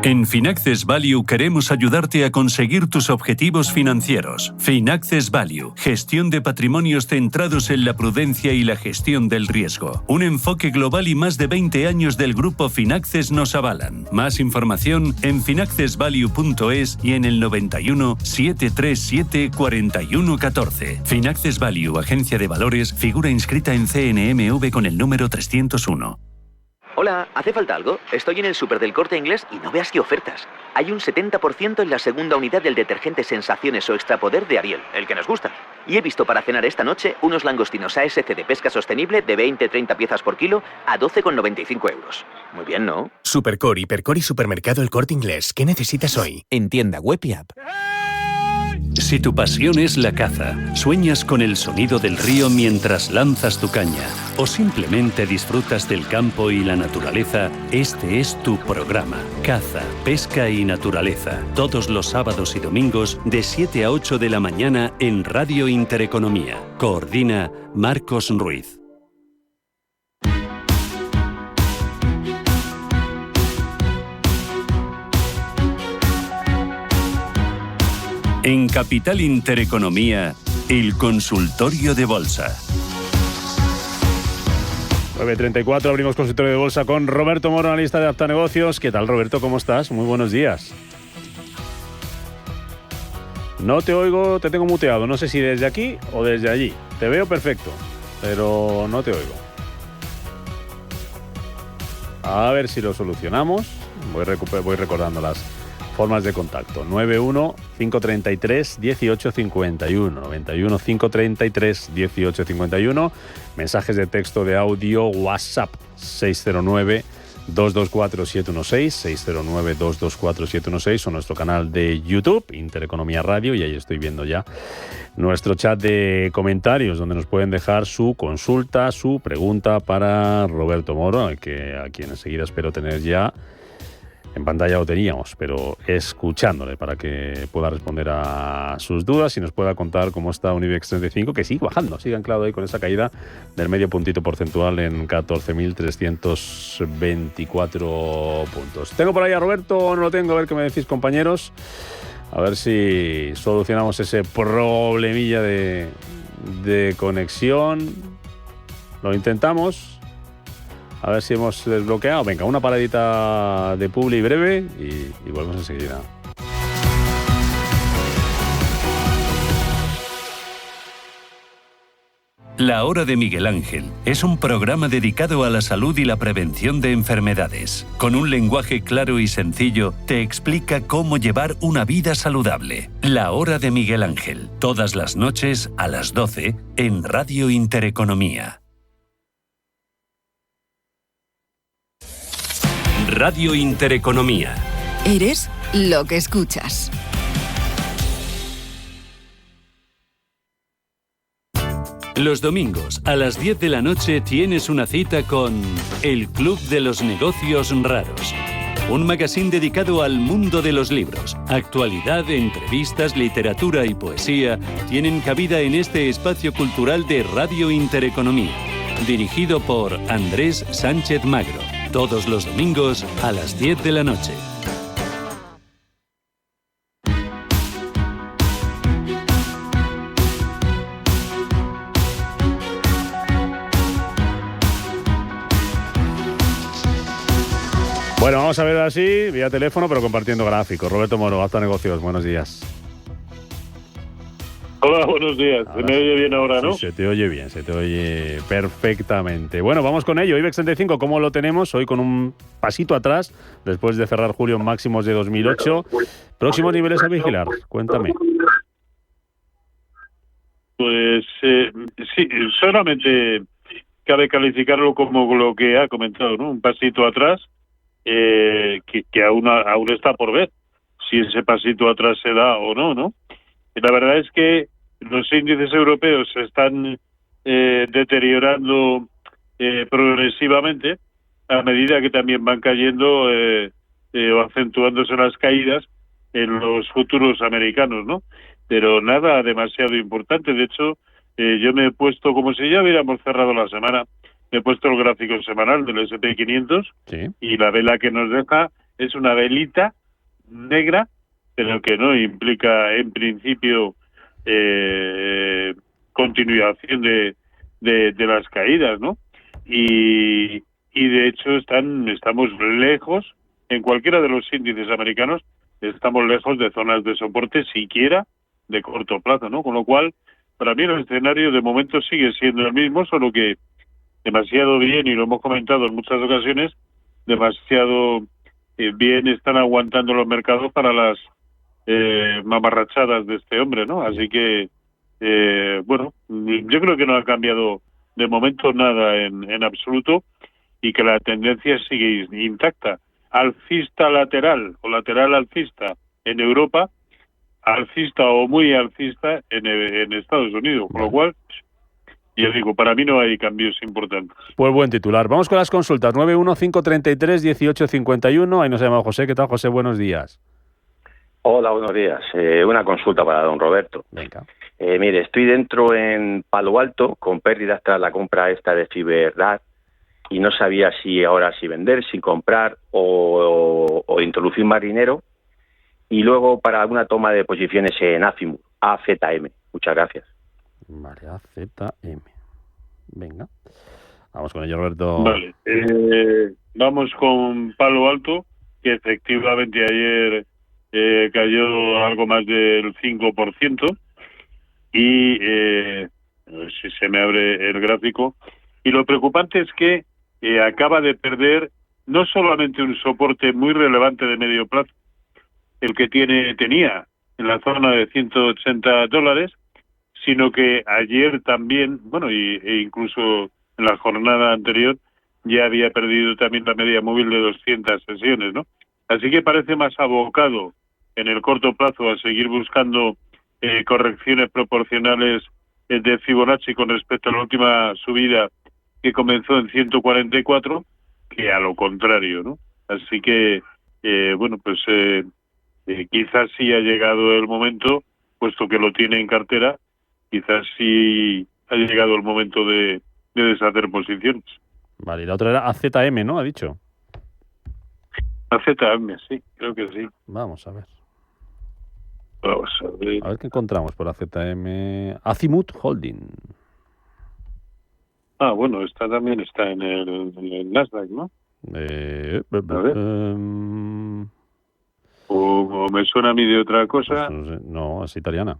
En Finaccess Value queremos ayudarte a conseguir tus objetivos financieros. Finaccess Value, gestión de patrimonios centrados en la prudencia y la gestión del riesgo. Un enfoque global y más de 20 años del grupo Finaccess nos avalan. Más información en finaccessvalue.es y en el 91 737 4114. Finaccess Value, agencia de valores, figura inscrita en CNMV con el número 301. Hola, ¿hace falta algo? Estoy en el súper del Corte Inglés y no veas qué ofertas. Hay un 70% en la segunda unidad del detergente Sensaciones o Extrapoder de Ariel, el que nos gusta. Y he visto para cenar esta noche unos langostinos ASC de pesca sostenible de 20-30 piezas por kilo a 12,95 euros. Muy bien, ¿no? Supercore, Hipercore y Supermercado El Corte Inglés. ¿Qué necesitas hoy? En tienda web y app. Si tu pasión es la caza, sueñas con el sonido del río mientras lanzas tu caña o simplemente disfrutas del campo y la naturaleza, este es tu programa. Caza, pesca y naturaleza. Todos los sábados y domingos de 7 a 8 de la mañana en Radio Intereconomía. Coordina Marcos Ruiz. En Capital Intereconomía, el consultorio de bolsa. 9:34, abrimos consultorio de bolsa con Roberto Moro, analista de Aptanegocios. ¿Qué tal, Roberto? ¿Cómo estás? Muy buenos días. No te oigo, te tengo muteado. No sé si desde aquí o desde allí. Te veo perfecto, pero no te oigo. A ver si lo solucionamos. Voy recordando las formas de contacto. 91-533-1851. 91-533-1851. Mensajes de texto, de audio, WhatsApp 609-224-716. 609-224-716 o nuestro canal de YouTube, Intereconomía Radio, y ahí estoy viendo ya nuestro chat de comentarios donde nos pueden dejar su consulta, su pregunta para Roberto Moro, a quien enseguida espero tener ya en pantalla. Lo teníamos, pero escuchándole para que pueda responder a sus dudas y nos pueda contar cómo está un IBEX 35, que sigue bajando, sigue anclado ahí con esa caída del medio puntito porcentual en 14.324 puntos. ¿Tengo por ahí a Roberto o no lo tengo? A ver qué me decís, compañeros. A ver si solucionamos ese problemilla de conexión. Lo intentamos. A ver si hemos desbloqueado. Venga, una paradita de publi breve y volvemos enseguida. La Hora de Miguel Ángel es un programa dedicado a la salud y la prevención de enfermedades. Con un lenguaje claro y sencillo, te explica cómo llevar una vida saludable. La Hora de Miguel Ángel, todas las noches a las 12 en Radio Intereconomía. Radio Intereconomía. Eres lo que escuchas. Los domingos a las 10 de la noche tienes una cita con El Club de los Negocios Raros. Un magazín dedicado al mundo de los libros. Actualidad, entrevistas, literatura y poesía tienen cabida en este espacio cultural de Radio Intereconomía. Dirigido por Andrés Sánchez Magro. Todos los domingos a las 10 de la noche. Bueno, vamos a ver así, vía teléfono, pero compartiendo gráficos. Roberto Moro, Aptanegocios, buenos días. Hola, buenos días. Se me oye bien ahora, ¿no? Sí, se te oye bien, se te oye perfectamente. Bueno, vamos con ello. IBEX 35, ¿cómo lo tenemos? Hoy con un pasito atrás, después de cerrar julio en máximos de 2008. Próximos niveles a vigilar, cuéntame. Pues sí, solamente cabe calificarlo como lo que ha comentado, ¿no? Un pasito atrás, que aún está por ver si ese pasito atrás se da o no, ¿no? Y la verdad es que los índices europeos se están deteriorando progresivamente a medida que también van cayendo o acentuándose las caídas en los futuros americanos, ¿no? Pero nada demasiado importante. De hecho, yo me he puesto, como si ya hubiéramos cerrado la semana, me he puesto el gráfico semanal del S&P 500, ¿sí? Y la vela que nos deja es una velita negra, pero que no implica en principio continuación de las caídas, ¿no? Y de hecho estamos lejos, en cualquiera de los índices americanos, estamos lejos de zonas de soporte siquiera de corto plazo, ¿no? Con lo cual, para mí el escenario de momento sigue siendo el mismo, solo que demasiado bien, y lo hemos comentado en muchas ocasiones, demasiado bien están aguantando los mercados para las mamarrachadas de este hombre, ¿no? Así que, bueno, yo creo que no ha cambiado de momento nada en absoluto y que la tendencia sigue intacta. Alcista lateral o lateral alcista en Europa, alcista o muy alcista en Estados Unidos, con lo cual, ya digo, para mí no hay cambios importantes. Pues buen titular. Vamos con las consultas. 915331851. Ahí nos ha llamado José. ¿Qué tal, José? Buenos días. Hola, buenos días. Una consulta para don Roberto. Venga. Mire, estoy dentro en Palo Alto con pérdidas tras la compra esta de Fiberdad y no sabía si ahora si vender, si comprar o introducir más dinero. Y luego para alguna toma de posiciones en Azimut, AZM. Muchas gracias. Vale, AZM. Venga. Vamos con ello, Roberto. Vale. Vamos con Palo Alto, que efectivamente ayer cayó algo más del 5%. Y a ver si se me abre el gráfico. Y lo preocupante es que acaba de perder no solamente un soporte muy relevante de medio plazo, el que tenía en la zona de $180, sino que ayer también, bueno, e incluso en la jornada anterior, ya había perdido también la media móvil de 200 sesiones, ¿no? Así que parece más abocado en el corto plazo a seguir buscando correcciones proporcionales de Fibonacci con respecto a la última subida que comenzó en 144, que a lo contrario, ¿no? Así que, bueno, pues quizás sí ha llegado el momento, puesto que lo tiene en cartera, quizás sí ha llegado el momento de deshacer posiciones. Vale, y la otra era AZM, ¿no? Ha dicho. AZM, sí, creo que sí. Vamos a ver. Vamos a ver. A ver qué encontramos por AZM. Azimut Holding. Ah, bueno, esta también está en el Nasdaq, ¿no? A ver. O me suena a mí de otra cosa. Pues no sé. No, es italiana.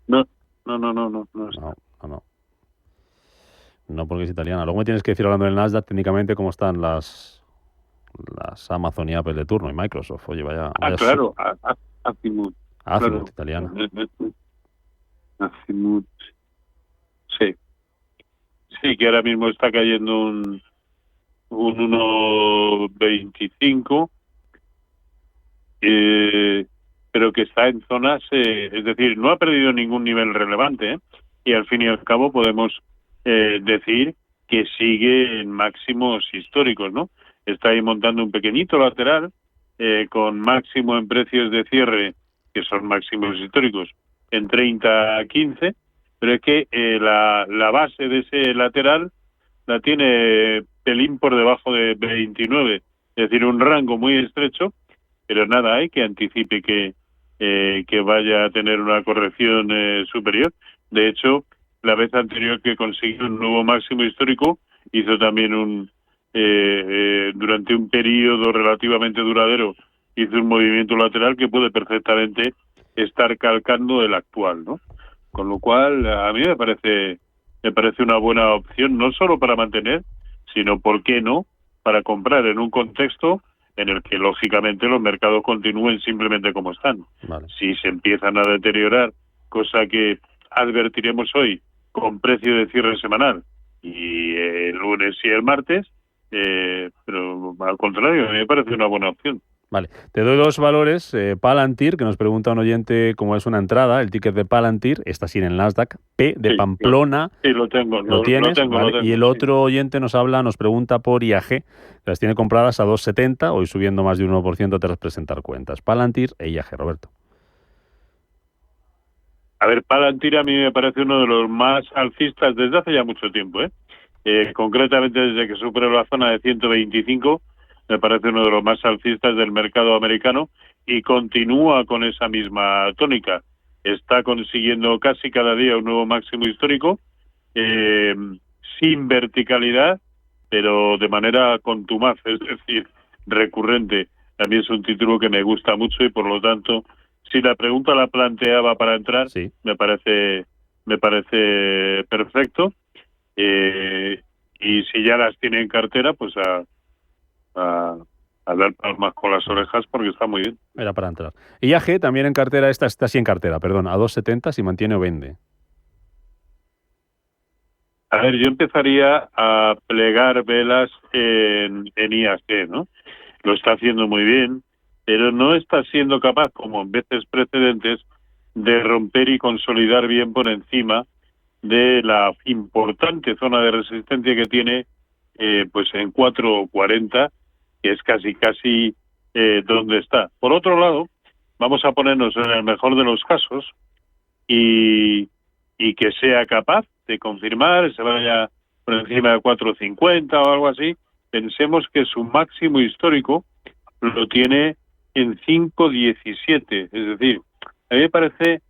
No. No, porque es italiana. Luego me tienes que decir, hablando del Nasdaq, técnicamente cómo están las Amazon y Apple de turno y Microsoft. Oye, vaya claro, Azimut. Azimut, italiana. Azimut. Sí. Sí, que ahora mismo está cayendo un 1,25. Pero que está en zonas, es decir, no ha perdido ningún nivel relevante, y al fin y al cabo podemos decir que sigue en máximos históricos, ¿no? Está ahí montando un pequeñito lateral con máximo en precios de cierre, que son máximos históricos, en 30-15, pero es que la base de ese lateral la tiene pelín por debajo de 29, es decir, un rango muy estrecho, pero nada hay que anticipe que vaya a tener una corrección superior. De hecho, la vez anterior que consiguió un nuevo máximo histórico, hizo también durante un periodo relativamente duradero, hizo un movimiento lateral que puede perfectamente estar calcando el actual, ¿no? Con lo cual, a mí me parece una buena opción, no solo para mantener, sino, ¿por qué no?, para comprar en un contexto en el que, lógicamente, los mercados continúen simplemente como están. Vale. Si se empiezan a deteriorar, cosa que advertiremos hoy con precio de cierre semanal, y el lunes y el martes, pero al contrario, a mí me parece una buena opción. Vale, te doy dos valores. Palantir, que nos pregunta un oyente cómo es una entrada, el ticket de Palantir, está así en el Nasdaq, P de Pamplona. Sí, lo tengo. ¿Lo tienes? Lo tengo, Y el otro oyente nos pregunta por IAG, que las tiene compradas a 2,70, hoy subiendo más de un 1% tras presentar cuentas. Palantir e IAG, Roberto. A ver, Palantir a mí me parece uno de los más alcistas desde hace ya mucho tiempo, concretamente desde que superó la zona de 125, me parece uno de los más alcistas del mercado americano y continúa con esa misma tónica. Está consiguiendo casi cada día un nuevo máximo histórico, sin verticalidad, pero de manera contumaz, es decir, recurrente. A mí es un título que me gusta mucho y, por lo tanto, si la pregunta la planteaba para entrar, sí, me parece perfecto. Y si ya las tiene en cartera, pues a dar palmas con las orejas, porque está muy bien. Era para entrar. IAG también en cartera, está así en cartera, perdón, a 2,70 si mantiene o vende. A ver, yo empezaría a plegar velas en IAG, ¿no? Lo está haciendo muy bien. pero no está siendo capaz, como en veces precedentes, de romper y consolidar bien por encima de la importante zona de resistencia que tiene pues en 4.40, que es casi donde está. Por otro lado, vamos a ponernos en el mejor de los casos y que sea capaz de confirmar, se vaya por encima de 4.50 o algo así. Pensemos que su máximo histórico lo tiene en 5.17, es decir, a mí me parece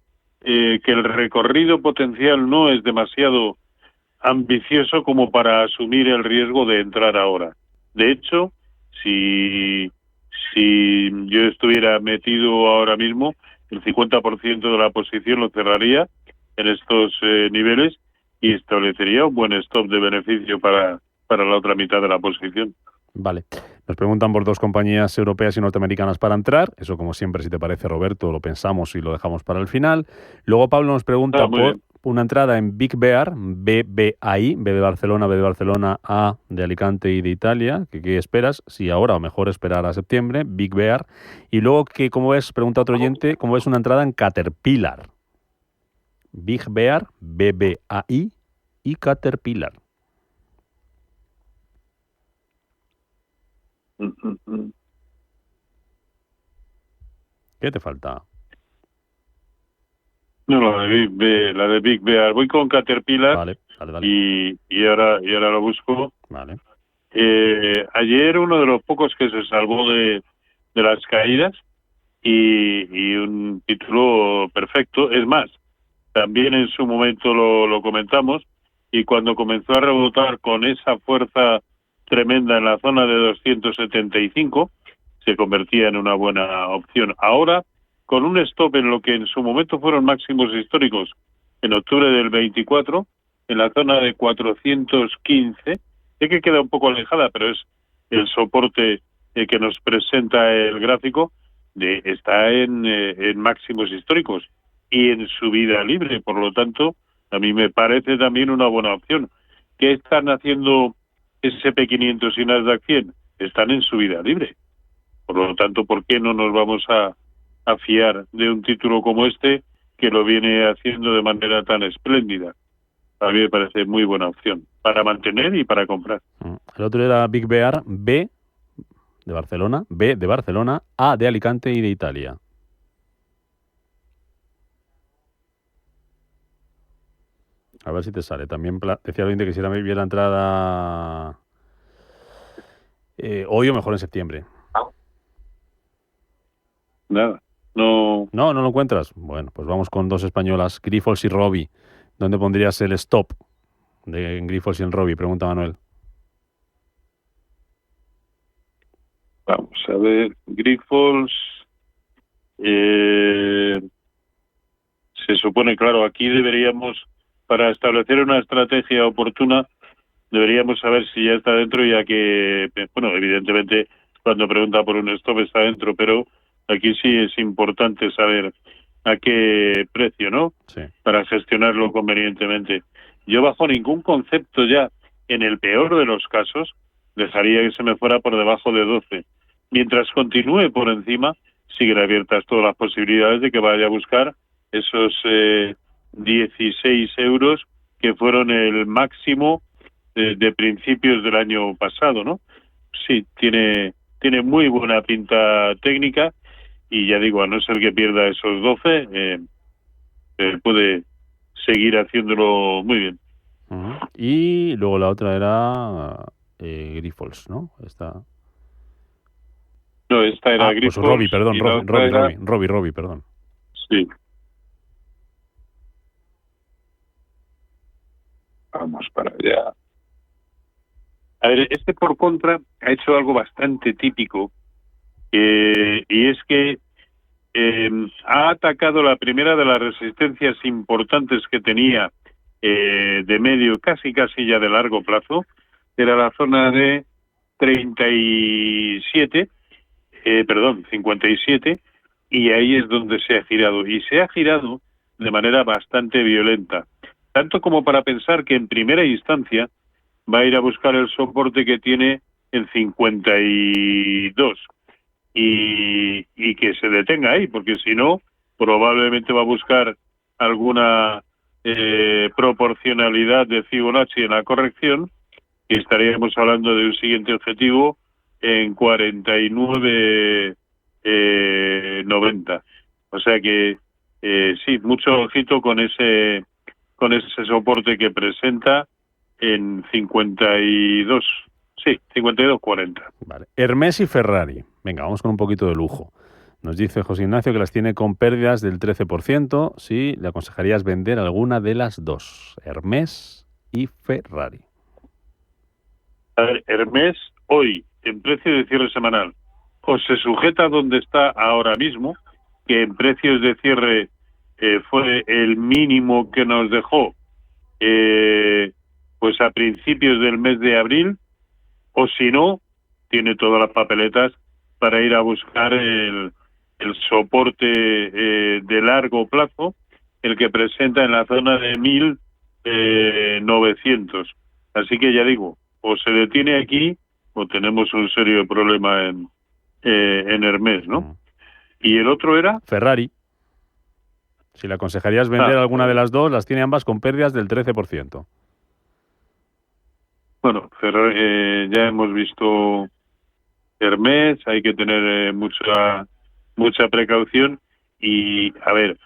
que el recorrido potencial no es demasiado ambicioso como para asumir el riesgo de entrar ahora. De hecho, si yo estuviera metido ahora mismo, el 50% de la posición lo cerraría en estos niveles y establecería un buen stop de beneficio para la otra mitad de la posición. Vale. Nos preguntan por 2 compañías europeas y norteamericanas para entrar. Eso, como siempre, si te parece, Roberto, lo pensamos y lo dejamos para el final. Luego Pablo nos pregunta por bien. una entrada en Big Bear, BBAI, B de Barcelona, A de Alicante y de Italia. ¿Qué esperas? Si ahora o mejor esperar a septiembre, Big Bear. Y luego, ¿cómo ves? Pregunta otro oyente, ¿cómo ves una entrada en Caterpillar? Big Bear, BBAI y Caterpillar. ¿Qué te falta? No, la de Big Bear. Voy con Caterpillar. Vale. Y ahora lo busco. Vale. Ayer uno de los pocos que se salvó de las caídas y un título perfecto. Es más, también en su momento lo comentamos, y cuando comenzó a rebotar con esa fuerza tremenda en la zona de 275, se convertía en una buena opción. Ahora, con un stop en lo que en su momento fueron máximos históricos, en octubre del 24, en la zona de 415, sé que queda un poco alejada, pero es el soporte que nos presenta el gráfico, está en máximos históricos y en subida libre. Por lo tanto, a mí me parece también una buena opción. ¿Qué están haciendo SP500 y Nasdaq 100? Están en subida libre. Por lo tanto, ¿por qué no nos vamos a fiar de un título como este, que lo viene haciendo de manera tan espléndida? A mí me parece muy buena opción para mantener y para comprar. El otro era Big Bear, B de Barcelona, B de Barcelona, A de Alicante y de Italia. A ver si te sale. También decía el oyente que si era bien la entrada hoy o mejor en septiembre. Nada. No lo encuentras. Bueno, pues vamos con 2 españolas, Grifols y Robi. ¿Dónde pondrías el stop de Grifols y en Robi? Pregunta Manuel. Vamos a ver, Grifols se supone, claro, aquí deberíamos, para establecer una estrategia oportuna, deberíamos saber si ya está dentro, ya que, bueno, evidentemente cuando pregunta por un stop está dentro, pero aquí sí es importante saber a qué precio, ¿no? Sí. Para gestionarlo convenientemente. Yo bajo ningún concepto ya, en el peor de los casos, dejaría que se me fuera por debajo de 12. Mientras continúe por encima, siguen abiertas todas las posibilidades de que vaya a buscar esos 16 euros que fueron el máximo de principios del año pasado, ¿no? Sí, tiene muy buena pinta técnica y ya digo, a no ser que pierda esos 12, puede seguir haciéndolo muy bien. Uh-huh. Y luego la otra era Grifols, ¿no? No, esta era Grifols. Pues Robi, perdón, Robi, perdón. Sí. Vamos para allá. A ver, por contra ha hecho algo bastante típico, y es que ha atacado la primera de las resistencias importantes que tenía de medio, casi ya de largo plazo, era la zona de 57, y ahí es donde se ha girado, y se ha girado de manera bastante violenta, tanto como para pensar que en primera instancia va a ir a buscar el soporte que tiene en 52. y que se detenga ahí, porque si no, probablemente va a buscar alguna proporcionalidad de Fibonacci en la corrección y estaríamos hablando de un siguiente objetivo en 49.90. O sea que sí, mucho ojito con ese soporte que presenta en 52. Sí, 52.40. Vale. Hermès y Ferrari. Venga, vamos con un poquito de lujo. Nos dice José Ignacio que las tiene con pérdidas del 13%. Sí, le aconsejarías vender alguna de las dos, Hermès y Ferrari. A ver, Hermès hoy, en precio de cierre semanal, o se sujeta donde está ahora mismo, que en precios de cierre fue el mínimo que nos dejó pues a principios del mes de abril, o si no, tiene todas las papeletas para ir a buscar el soporte de largo plazo, el que presenta en la zona de 1.900. Así que ya digo, o se detiene aquí o tenemos un serio problema en Hermès, ¿no? ¿Y el otro era? Ferrari. Si le aconsejarías vender alguna de las dos, las tiene ambas con pérdidas del 13%. Bueno, Ferrari, ya hemos visto Hermès, hay que tener mucha precaución y, a ver,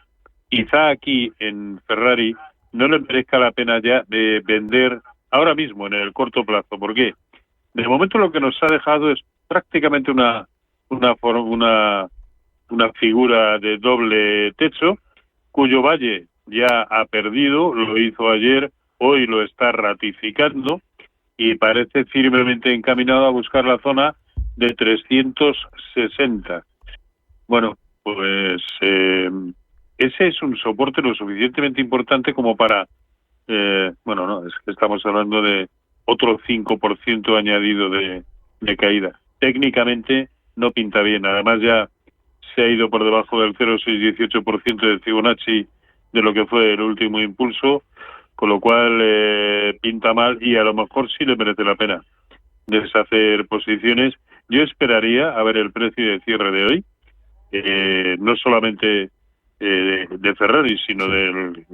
quizá aquí en Ferrari no le merezca la pena ya de vender ahora mismo en el corto plazo. ¿Por qué? De momento lo que nos ha dejado es prácticamente una figura de doble techo, cuyo valle ya ha perdido, lo hizo ayer, hoy lo está ratificando y parece firmemente encaminado a buscar la zona de 360. Bueno, pues ese es un soporte lo suficientemente importante como para, bueno, no, es que estamos hablando de otro 5% añadido de caída. Técnicamente no pinta bien, además ya se ha ido por debajo del 0,618% de Fibonacci de lo que fue el último impulso, con lo cual pinta mal y a lo mejor sí le merece la pena deshacer posiciones. Yo esperaría a ver el precio de cierre de hoy, no solamente de Ferrari, sino de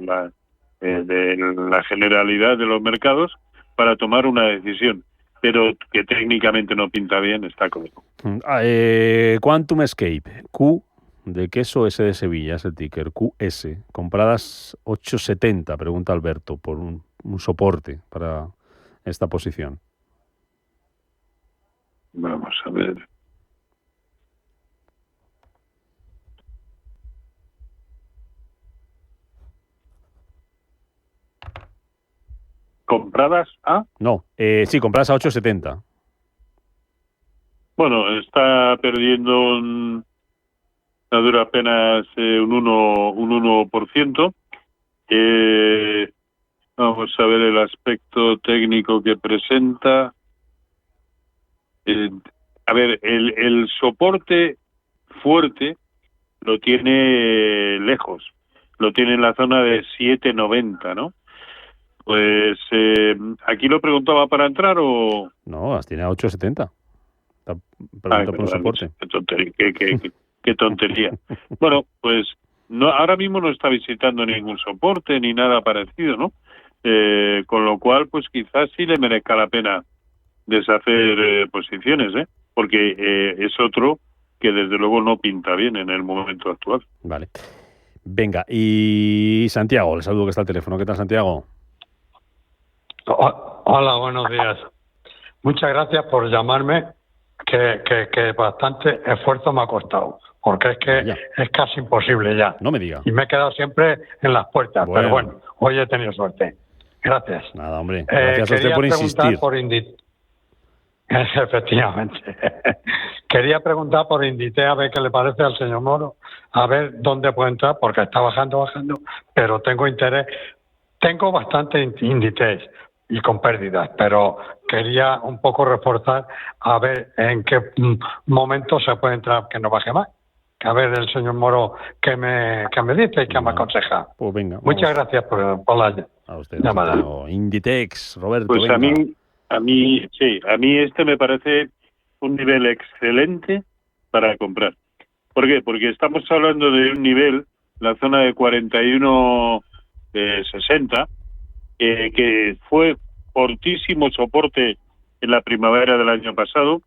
la generalidad de los mercados para tomar una decisión, pero que técnicamente no pinta bien, está conmigo. Quantum Escape, Q de queso, S de Sevilla, es el ticker, QS, compradas 8,70, pregunta Alberto, por un soporte para esta posición. Vamos a ver. ¿Compradas a? No, sí, compradas a 8,70. Bueno, está perdiendo a duras penas un 1%. Vamos a ver el aspecto técnico que presenta. A ver, el soporte fuerte lo tiene lejos, lo tiene en la zona de 7,90, ¿no? Pues aquí lo preguntaba para entrar o... No, las tiene a 8,70. Pregunta por un soporte. Qué tontería. Bueno, pues no, ahora mismo no está visitando ningún soporte ni nada parecido, ¿no? Con lo cual, pues quizás sí le merezca la pena deshacer posiciones, porque es otro que desde luego no pinta bien en el momento actual. Vale. Venga, y Santiago, le saludo que está al teléfono. ¿Qué tal, Santiago? Hola, buenos días. Muchas gracias por llamarme, que bastante esfuerzo me ha costado, porque es que es casi imposible ya. No me diga. Y me he quedado siempre en las puertas, pero bueno, hoy he tenido suerte. Gracias. Nada, hombre. Gracias a usted por insistir. Efectivamente. Quería preguntar por Inditex, a ver qué le parece al señor Moro, a ver dónde puede entrar, porque está bajando, pero tengo interés. Tengo bastante Inditex y con pérdidas, pero quería un poco reforzar a ver en qué momento se puede entrar que no baje más. A ver el señor Moro qué me dice y qué me aconseja. Pues venga. Muchas gracias por la llamada. Inditex, Roberto. Pues venga. a mí este me parece un nivel excelente para comprar. ¿Por qué? Porque estamos hablando de un nivel, la zona de 41,60, que fue fortísimo soporte en la primavera del año pasado,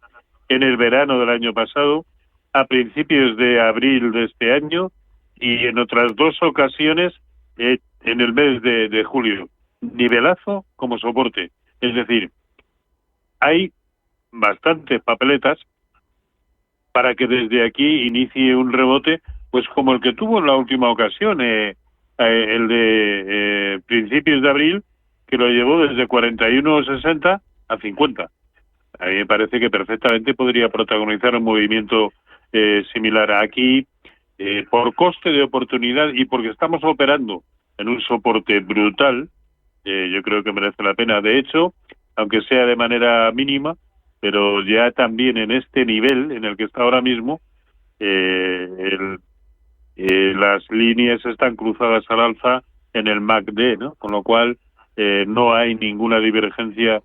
en el verano del año pasado, a principios de abril de este año y en otras 2 ocasiones en el mes de julio. Nivelazo como soporte. Es decir, hay bastantes papeletas para que desde aquí inicie un rebote, pues como el que tuvo en la última ocasión, el de principios de abril, que lo llevó desde 41,60 a 50. A mí me parece que perfectamente podría protagonizar un movimiento similar aquí, por coste de oportunidad y porque estamos operando en un soporte brutal. Yo creo que merece la pena. De hecho, aunque sea de manera mínima, pero ya también en este nivel en el que está ahora mismo, las líneas están cruzadas al alza en el MACD, ¿no? Con lo cual no hay ninguna divergencia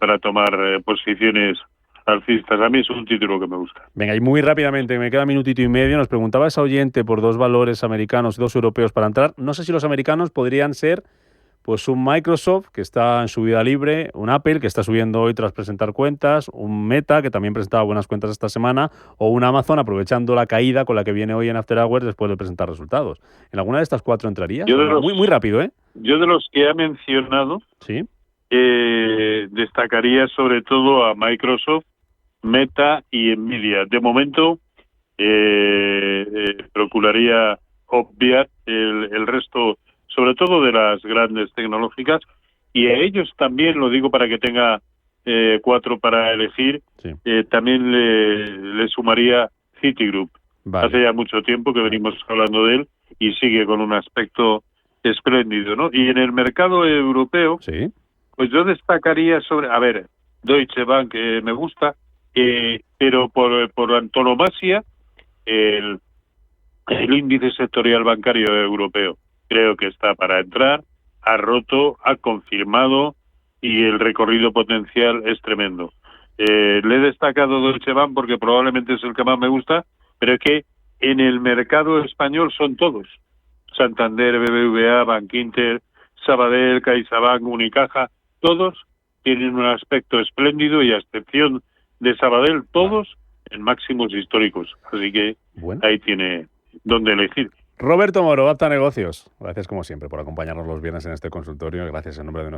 para tomar posiciones alcistas. A mí es un título que me gusta. Venga, y muy rápidamente, me queda minutito y medio, nos preguntaba esa oyente por 2 valores americanos y 2 europeos para entrar. No sé si los americanos podrían ser pues un Microsoft que está en subida libre, un Apple que está subiendo hoy tras presentar cuentas, un Meta que también presentaba buenas cuentas esta semana, o un Amazon aprovechando la caída con la que viene hoy en After Hours después de presentar resultados. ¿En alguna de estas 4 entrarías? Muy rápido, ¿eh? Yo de los que ha mencionado, ¿sí? Destacaría sobre todo a Microsoft, Meta y Nvidia. De momento procuraría obviar el resto, sobre todo de las grandes tecnológicas, y a ellos también, lo digo para que tenga 4 para elegir, sí. También le sumaría Citigroup. Vale. Hace ya mucho tiempo que venimos hablando de él y sigue con un aspecto espléndido, ¿no? Y en el mercado europeo, sí, pues yo destacaría Deutsche Bank, me gusta, pero por antonomasia el índice sectorial bancario europeo creo que está para entrar, ha roto, ha confirmado y el recorrido potencial es tremendo. Le he destacado Deutsche Bank porque probablemente es el que más me gusta, pero es que en el mercado español son todos. Santander, BBVA, Bankinter, Sabadell, CaixaBank, Unicaja, todos tienen un aspecto espléndido y a excepción de Sabadell, todos en máximos históricos. Así que ahí tiene donde elegir. Roberto Moro, Apta Negocios. Gracias como siempre por acompañarnos los viernes en este consultorio. Gracias en nombre de nuestro